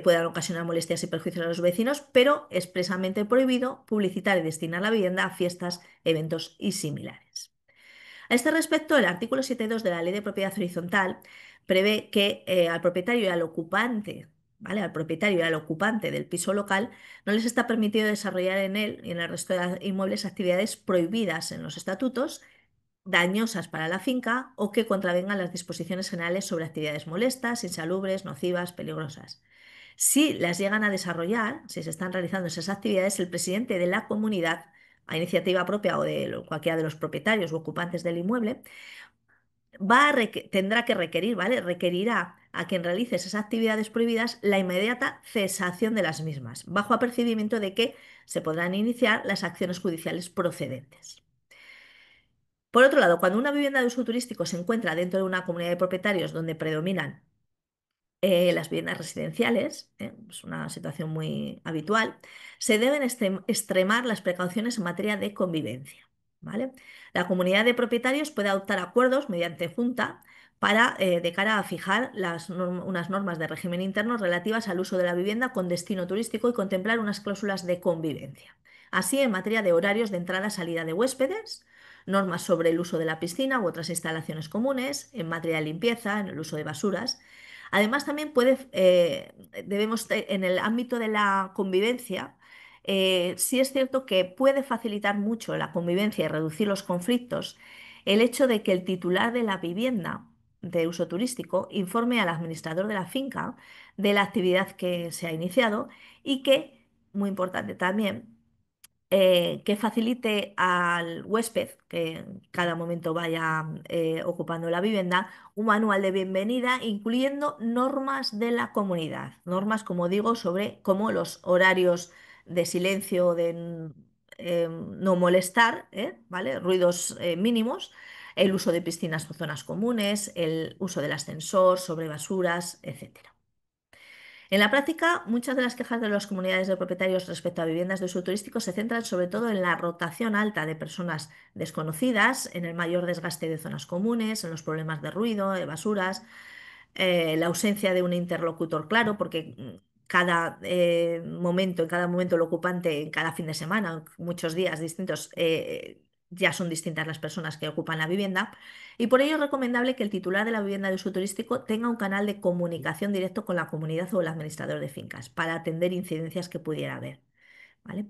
puedan ocasionar molestias y perjuicios a los vecinos, pero expresamente prohibido publicitar y destinar la vivienda a fiestas, eventos y similares. A este respecto, el artículo 7.2 de la Ley de Propiedad Horizontal prevé que al propietario y al ocupante, ¿vale? Al propietario y al ocupante del piso local no les está permitido desarrollar en él y en el resto de inmuebles actividades prohibidas en los estatutos, dañosas para la finca o que contravengan las disposiciones generales sobre actividades molestas, insalubres, nocivas, peligrosas. Si las llegan a desarrollar, si se están realizando esas actividades, el presidente de la comunidad, a iniciativa propia o de cualquiera de los propietarios o ocupantes del inmueble, tendrá que requerir, ¿vale? Requerirá a quien realice esas actividades prohibidas la inmediata cesación de las mismas, bajo apercibimiento de que se podrán iniciar las acciones judiciales procedentes. Por otro lado, cuando una vivienda de uso turístico se encuentra dentro de una comunidad de propietarios donde predominan las viviendas residenciales, es una situación muy habitual, se deben extremar las precauciones en materia de convivencia. ¿Vale? La comunidad de propietarios puede adoptar acuerdos mediante junta para, de cara a fijar unas normas de régimen interno relativas al uso de la vivienda con destino turístico y contemplar unas cláusulas de convivencia. Así, en materia de horarios de entrada-salida de huéspedes, normas sobre el uso de la piscina u otras instalaciones comunes, en materia de limpieza, en el uso de basuras. Además, también debemos, en el ámbito de la convivencia, sí es cierto que puede facilitar mucho la convivencia y reducir los conflictos el hecho de que el titular de la vivienda de uso turístico informe al administrador de la finca de la actividad que se ha iniciado y que, muy importante también, que facilite al huésped que en cada momento vaya ocupando la vivienda un manual de bienvenida incluyendo normas de la comunidad, normas, como digo, sobre cómo los horarios de silencio, de no molestar, ¿vale? Ruidos mínimos, el uso de piscinas o zonas comunes, el uso del ascensor, sobre basuras, etcétera. En la práctica, muchas de las quejas de las comunidades de propietarios respecto a viviendas de uso turístico se centran sobre todo en la rotación alta de personas desconocidas, en el mayor desgaste de zonas comunes, en los problemas de ruido, de basuras, la ausencia de un interlocutor claro, porque en cada momento el ocupante, en cada fin de semana, muchos días distintos, ya son distintas las personas que ocupan la vivienda, y por ello es recomendable que el titular de la vivienda de uso turístico tenga un canal de comunicación directo con la comunidad o el administrador de fincas para atender incidencias que pudiera haber. ¿Vale?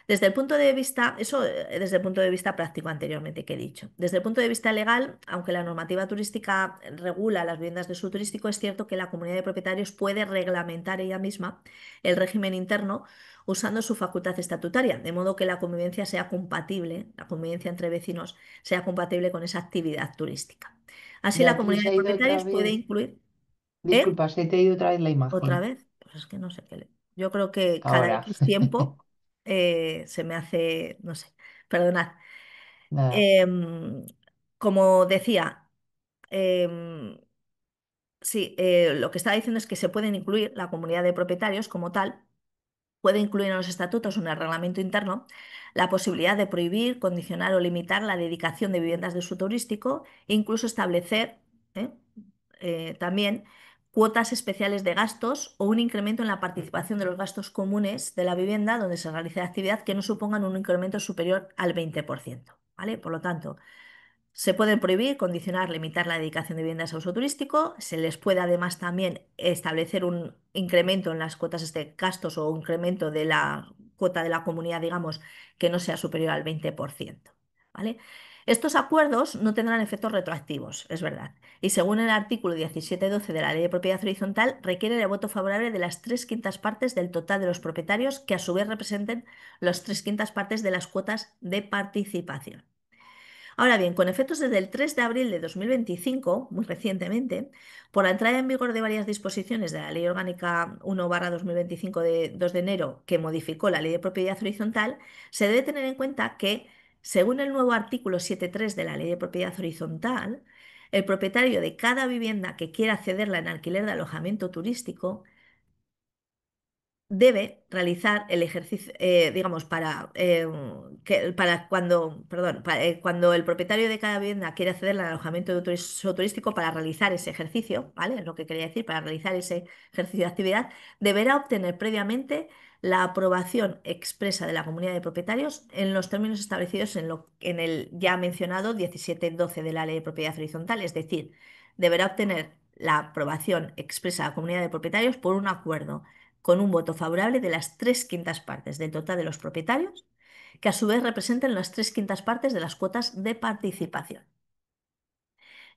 Desde el punto de vista, eso desde el punto de vista práctico anteriormente que he dicho. Desde el punto de vista legal, aunque la normativa turística regula las viviendas de uso turístico, es cierto que la comunidad de propietarios puede reglamentar ella misma el régimen interno usando su facultad estatutaria, de modo que la convivencia sea compatible, la convivencia entre vecinos sea compatible con esa actividad turística. Así, la Beatriz, comunidad se de ha ido otra propietarios puede vez. incluir, ¿eh? Disculpa, se te ha ido otra vez la ¿Otra imagen. vez? Pues es que no sé qué. Yo creo que cada Ahora. X tiempo se me hace, no sé, perdonad. Nada. Em, Como decía, em, sí, lo que estaba diciendo es que se pueden incluir la comunidad de propietarios como tal puede incluir en los estatutos o en el reglamento interno la posibilidad de prohibir, condicionar o limitar la dedicación de viviendas de uso turístico e incluso establecer ¿eh? También cuotas especiales de gastos o un incremento en la participación de los gastos comunes de la vivienda donde se realice la actividad que no supongan un incremento superior al 20%. ¿Vale? Por lo tanto, se puede prohibir, condicionar, limitar la dedicación de viviendas a uso turístico. Se les puede además también establecer un incremento en las cuotas de gastos o un incremento de la cuota de la comunidad, digamos, que no sea superior al 20%. ¿Vale? Estos acuerdos no tendrán efectos retroactivos, es verdad. Y según el artículo 17.12 de la Ley de Propiedad Horizontal, requiere el voto favorable de las tres quintas partes del total de los propietarios, que a su vez representen las tres quintas partes de las cuotas de participación. Ahora bien, con efectos desde el 3 de abril de 2025, muy recientemente, por la entrada en vigor de varias disposiciones de la Ley Orgánica 1/2025 de 2 de enero, que modificó la Ley de Propiedad Horizontal, se debe tener en cuenta que, según el nuevo artículo 7.3 de la Ley de Propiedad Horizontal, el propietario de cada vivienda que quiera cederla en alquiler de alojamiento turístico debe realizar el ejercicio, digamos, para cuando, perdón, cuando el propietario de cada vivienda quiere acceder al alojamiento de uso turístico para realizar ese ejercicio, ¿vale? Es lo que quería decir, para realizar ese ejercicio de actividad, deberá obtener previamente la aprobación expresa de la comunidad de propietarios en los términos establecidos en el ya mencionado 17.12 de la Ley de Propiedad Horizontal, es decir, deberá obtener la aprobación expresa de la comunidad de propietarios por un acuerdo con un voto favorable de las tres quintas partes del total de los propietarios, que a su vez representan las tres quintas partes de las cuotas de participación.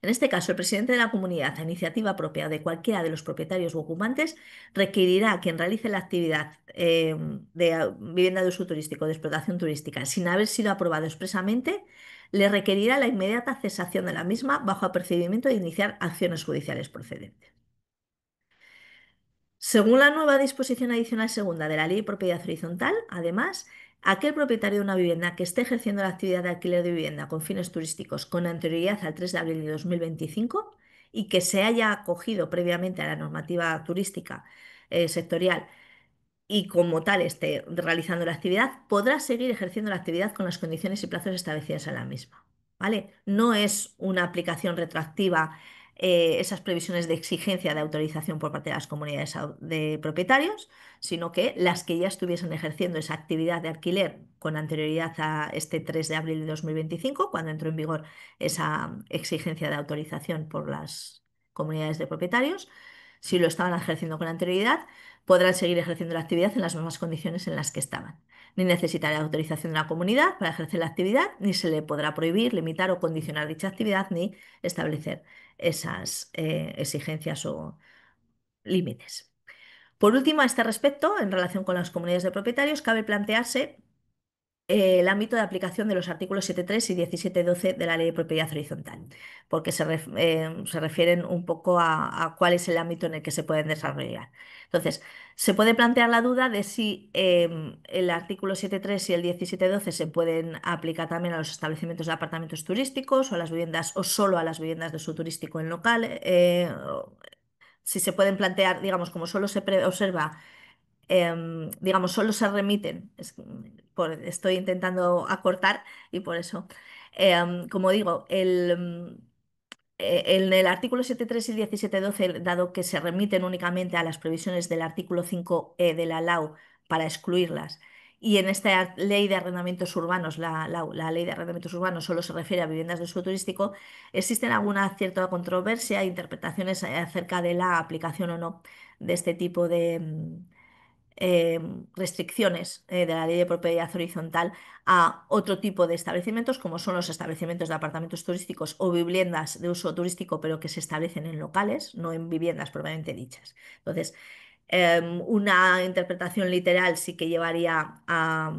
En este caso, el presidente de la comunidad, a iniciativa propia de cualquiera de los propietarios o ocupantes, requerirá a quien realice la actividad de vivienda de uso turístico, de explotación turística, sin haber sido aprobado expresamente, le requerirá la inmediata cesación de la misma bajo apercibimiento de iniciar acciones judiciales procedentes. Según la nueva disposición adicional segunda de la Ley de Propiedad Horizontal, además, aquel propietario de una vivienda que esté ejerciendo la actividad de alquiler de vivienda con fines turísticos con anterioridad al 3 de abril de 2025 y que se haya acogido previamente a la normativa turística sectorial y como tal esté realizando la actividad, podrá seguir ejerciendo la actividad con las condiciones y plazos establecidas en la misma. ¿Vale? No es una aplicación retroactiva esas previsiones de exigencia de autorización por parte de las comunidades de propietarios, sino que las que ya estuviesen ejerciendo esa actividad de alquiler con anterioridad a este 3 de abril de 2025, cuando entró en vigor esa exigencia de autorización por las comunidades de propietarios, si lo estaban ejerciendo con anterioridad, podrán seguir ejerciendo la actividad en las mismas condiciones en las que estaban. Ni necesitará autorización de la comunidad para ejercer la actividad, ni se le podrá prohibir, limitar o condicionar dicha actividad, ni establecer esas exigencias o límites. Por último, a este respecto, en relación con las comunidades de propietarios, cabe plantearse el ámbito de aplicación de los artículos 7.3 y 17.12 de la Ley de Propiedad Horizontal, porque se refieren un poco a cuál es el ámbito en el que se pueden desarrollar. Entonces, se puede plantear la duda de si el artículo 7.3 y el 17.12 se pueden aplicar también a los establecimientos de apartamentos turísticos o a las viviendas o solo a las viviendas de uso turístico en local. Si se pueden plantear, digamos, como solo se observa digamos, solo se remiten, estoy intentando acortar y por eso, como digo, en el artículo 7.3 y 17.12, dado que se remiten únicamente a las previsiones del artículo 5 de la LAU para excluirlas, y en esta ley de arrendamientos urbanos, la ley de arrendamientos urbanos solo se refiere a viviendas de uso turístico, existen alguna cierta controversia e interpretaciones acerca de la aplicación o no de este tipo de restricciones de la ley de propiedad horizontal a otro tipo de establecimientos, como son los establecimientos de apartamentos turísticos o viviendas de uso turístico, pero que se establecen en locales, no en viviendas propiamente dichas. Entonces, una interpretación literal sí que llevaría a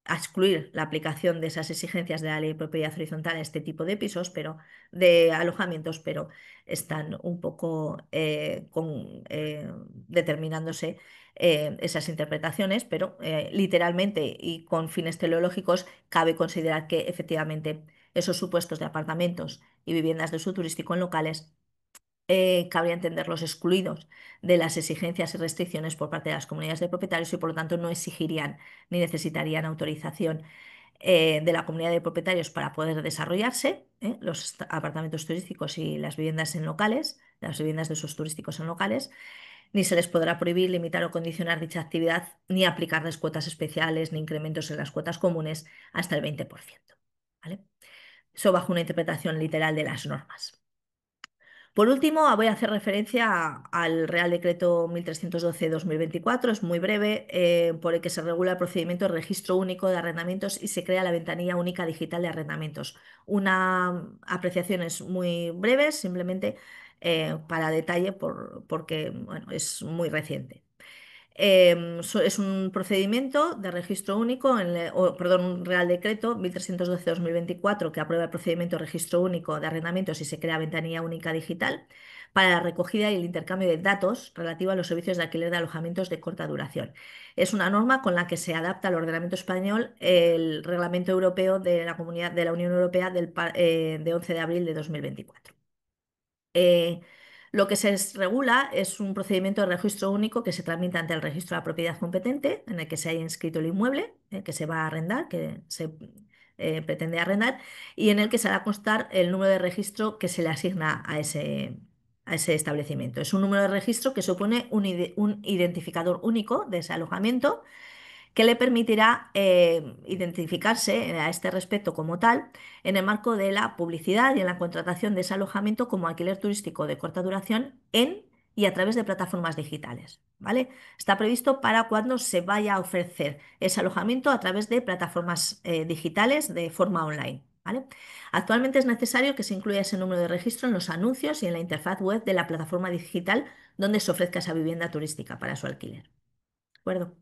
excluir la aplicación de esas exigencias de la ley de propiedad horizontal a este tipo de pisos, pero de alojamientos, pero están un poco determinándose esas interpretaciones, pero literalmente y con fines teleológicos cabe considerar que efectivamente esos supuestos de apartamentos y viviendas de uso turístico en locales cabría entenderlos excluidos de las exigencias y restricciones por parte de las comunidades de propietarios y por lo tanto no exigirían ni necesitarían autorización de la comunidad de propietarios para poder desarrollarse, los apartamentos turísticos y las viviendas en locales, las viviendas de usos turísticos en locales, ni se les podrá prohibir, limitar o condicionar dicha actividad, ni aplicarles cuotas especiales ni incrementos en las cuotas comunes hasta el 20%. ¿Vale? Eso bajo una interpretación literal de las normas. Por último, voy a hacer referencia al Real Decreto 1312-2024, es muy breve, por el que se regula el procedimiento de registro único de arrendamientos y se crea la ventanilla única digital de arrendamientos. Una apreciaciones muy breves, simplemente para detalle, porque bueno, es muy reciente. Es un procedimiento de registro único, perdón, un Real Decreto 1312-2024 que aprueba el procedimiento de registro único de arrendamientos y se crea ventanilla única digital para la recogida y el intercambio de datos relativo a los servicios de alquiler de alojamientos de corta duración. Es una norma con la que se adapta al ordenamiento español el Reglamento Europeo de la Comunidad de la Unión Europea de 11 de abril de 2024. Eh, lo que regula es un procedimiento de registro único que se tramita ante el registro de la propiedad competente, en el que se haya inscrito el inmueble, que se va a arrendar, que se pretende arrendar, y en el que se hará constar el número de registro que se le asigna a ese establecimiento. Es un número de registro que supone un identificador único de ese alojamiento que le permitirá identificarse a este respecto como tal en el marco de la publicidad y en la contratación de ese alojamiento como alquiler turístico de corta duración en y a través de plataformas digitales. ¿Vale? Está previsto para cuando se vaya a ofrecer ese alojamiento a través de plataformas digitales de forma online. ¿Vale? Actualmente es necesario que se incluya ese número de registro en los anuncios y en la interfaz web de la plataforma digital donde se ofrezca esa vivienda turística para su alquiler. ¿De acuerdo?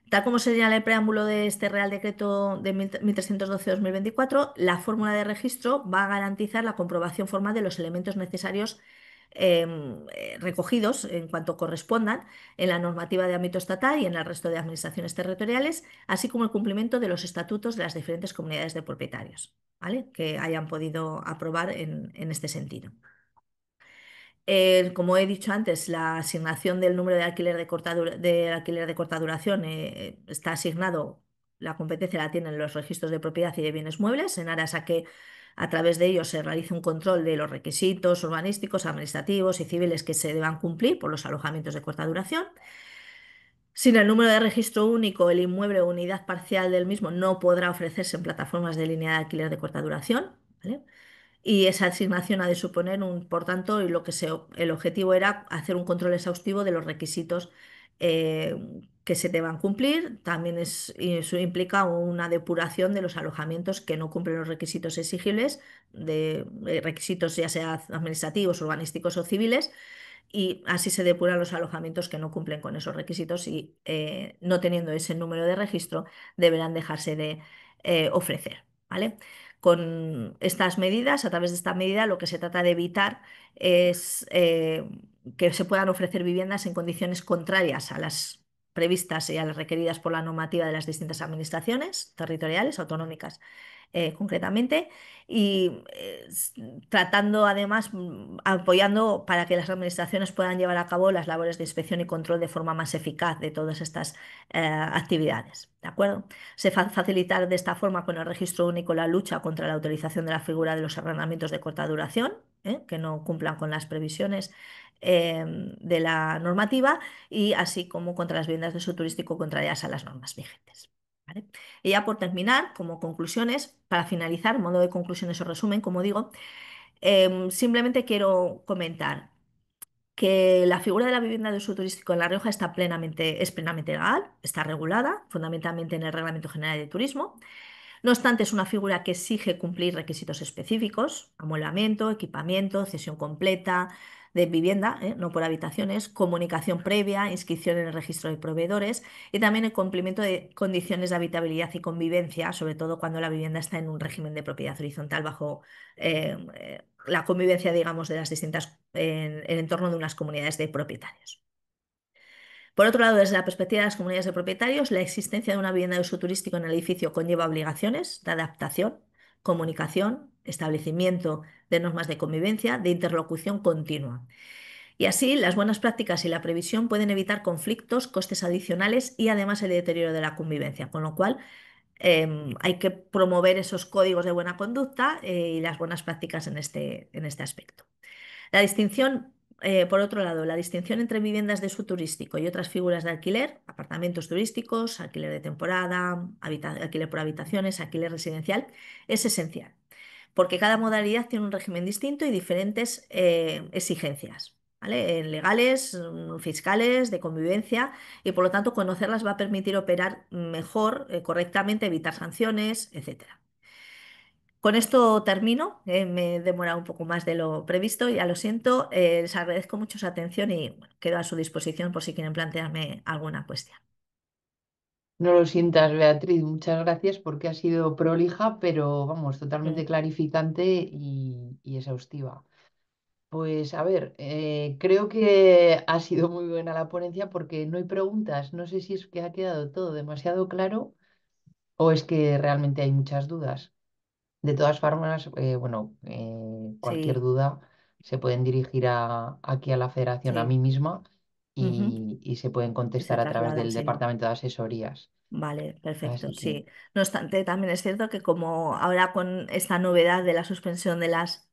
Tal como se señala el preámbulo de este Real Decreto de 1312-2024, la fórmula de registro va a garantizar la comprobación formal de los elementos necesarios recogidos en cuanto correspondan en la normativa de ámbito estatal y en el resto de administraciones territoriales, así como el cumplimiento de los estatutos de las diferentes comunidades de propietarios, ¿vale? Que hayan podido aprobar en este sentido. Como he dicho antes, la asignación del número de alquiler de corta duración está asignado, la competencia la tienen los registros de propiedad y de bienes muebles, en aras a que a través de ellos se realice un control de los requisitos urbanísticos, administrativos y civiles que se deban cumplir por los alojamientos de corta duración. Sin el número de registro único, el inmueble o unidad parcial del mismo no podrá ofrecerse en plataformas de línea de alquiler de corta duración. ¿Vale? Y esa asignación ha de suponer por tanto, y el objetivo era hacer un control exhaustivo de los requisitos eh, que se deban cumplir. También y eso implica una depuración de los alojamientos que no cumplen los requisitos exigibles, de requisitos ya sea administrativos, urbanísticos o civiles, y así se depuran los alojamientos que no cumplen con esos requisitos y no teniendo ese número de registro deberán dejarse de ofrecer. ¿Vale? Con estas medidas, a través de esta medida, lo que se trata de evitar es que se puedan ofrecer viviendas en condiciones contrarias a las previstas y a las requeridas por la normativa de las distintas administraciones territoriales, autonómicas concretamente, y tratando además, apoyando para que las administraciones puedan llevar a cabo las labores de inspección y control de forma más eficaz de todas estas actividades. ¿De acuerdo? Facilitar de esta forma con el registro único la lucha contra la utilización de la figura de los arrendamientos de corta duración, que no cumplan con las previsiones de la normativa y así como contra las viviendas de uso turístico contrarias a las normas vigentes. ¿Vale? Y ya por terminar, como conclusiones, para finalizar, modo de conclusiones o resumen, como digo, simplemente quiero comentar que la figura de la vivienda de uso turístico en La Rioja es plenamente legal, está regulada fundamentalmente en el Reglamento General de Turismo. No obstante, es una figura que exige cumplir requisitos específicos: amueblamiento, equipamiento, cesión completa de vivienda, no por habitaciones, comunicación previa, inscripción en el registro de proveedores y también el cumplimiento de condiciones de habitabilidad y convivencia, sobre todo cuando la vivienda está en un régimen de propiedad horizontal bajo la convivencia, digamos, de las distintas, en el entorno de unas comunidades de propietarios. Por otro lado, desde la perspectiva de las comunidades de propietarios, la existencia de una vivienda de uso turístico en el edificio conlleva obligaciones de adaptación, comunicación, establecimiento de normas de convivencia, de interlocución continua. Y así, las buenas prácticas y la previsión pueden evitar conflictos, costes adicionales y además el deterioro de la convivencia, con lo cual hay que promover esos códigos de buena conducta y las buenas prácticas en este aspecto. La distinción, por otro lado, la distinción entre viviendas de uso turístico y otras figuras de alquiler, apartamentos turísticos, alquiler de temporada, alquiler por habitaciones, alquiler residencial, es esencial, porque cada modalidad tiene un régimen distinto y diferentes exigencias. ¿Vale? Legales, fiscales, de convivencia, y por lo tanto conocerlas va a permitir operar mejor, correctamente, evitar sanciones, etcétera. Con esto termino, me he demorado un poco más de lo previsto, ya lo siento, les agradezco mucho su atención y bueno, quedo a su disposición por si quieren plantearme alguna cuestión. No lo sientas, Beatriz, muchas gracias porque ha sido prolija, pero vamos, Mm, totalmente clarificante y exhaustiva. Pues a ver, creo que ha sido muy buena la ponencia porque no hay preguntas. No sé si es que ha quedado todo demasiado claro o es que realmente hay muchas dudas. De todas formas, bueno, cualquier sí, duda se pueden dirigir aquí a la federación, a sí, mí misma, ujú, y se pueden y se contestar a través traslada, del sí. departamento de asesorías. Vale, perfecto, Así que, sí. No obstante, también es cierto que como ahora con esta novedad de la suspensión de las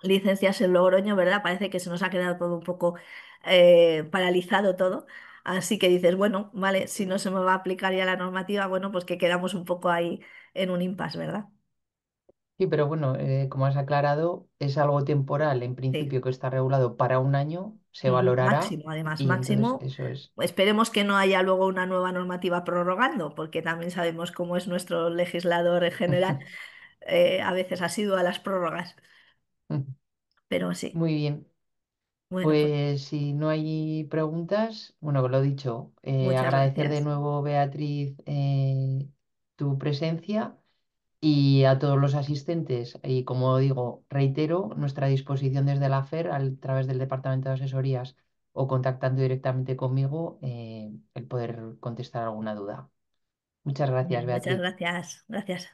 licencias en Logroño, ¿verdad? Parece que se nos ha quedado todo un poco paralizado todo. Así que dices, bueno, vale, si no se me va a aplicar ya la normativa, bueno, pues que quedamos un poco ahí en un impasse, ¿verdad? sí, pero bueno, como has aclarado, es algo temporal, en Sí. principio que está regulado para un año, se Ujú, valorará máximo, además, y entonces máximo. eso es. Esperemos que no haya luego una nueva normativa prorrogando, porque también sabemos cómo es nuestro legislador en general, a veces ha sido a las prórrogas, pero sí. Muy bien. Bueno, pues Pues si no hay preguntas, bueno, lo dicho, muchas agradecer de gracias. nuevo, Beatriz, tu presencia y a todos los asistentes. Y como digo, reitero nuestra disposición desde la FER través del Departamento de Asesorías o contactando directamente conmigo, el poder contestar alguna duda. Muchas gracias, Bien, muchas Beatriz. gracias. Gracias.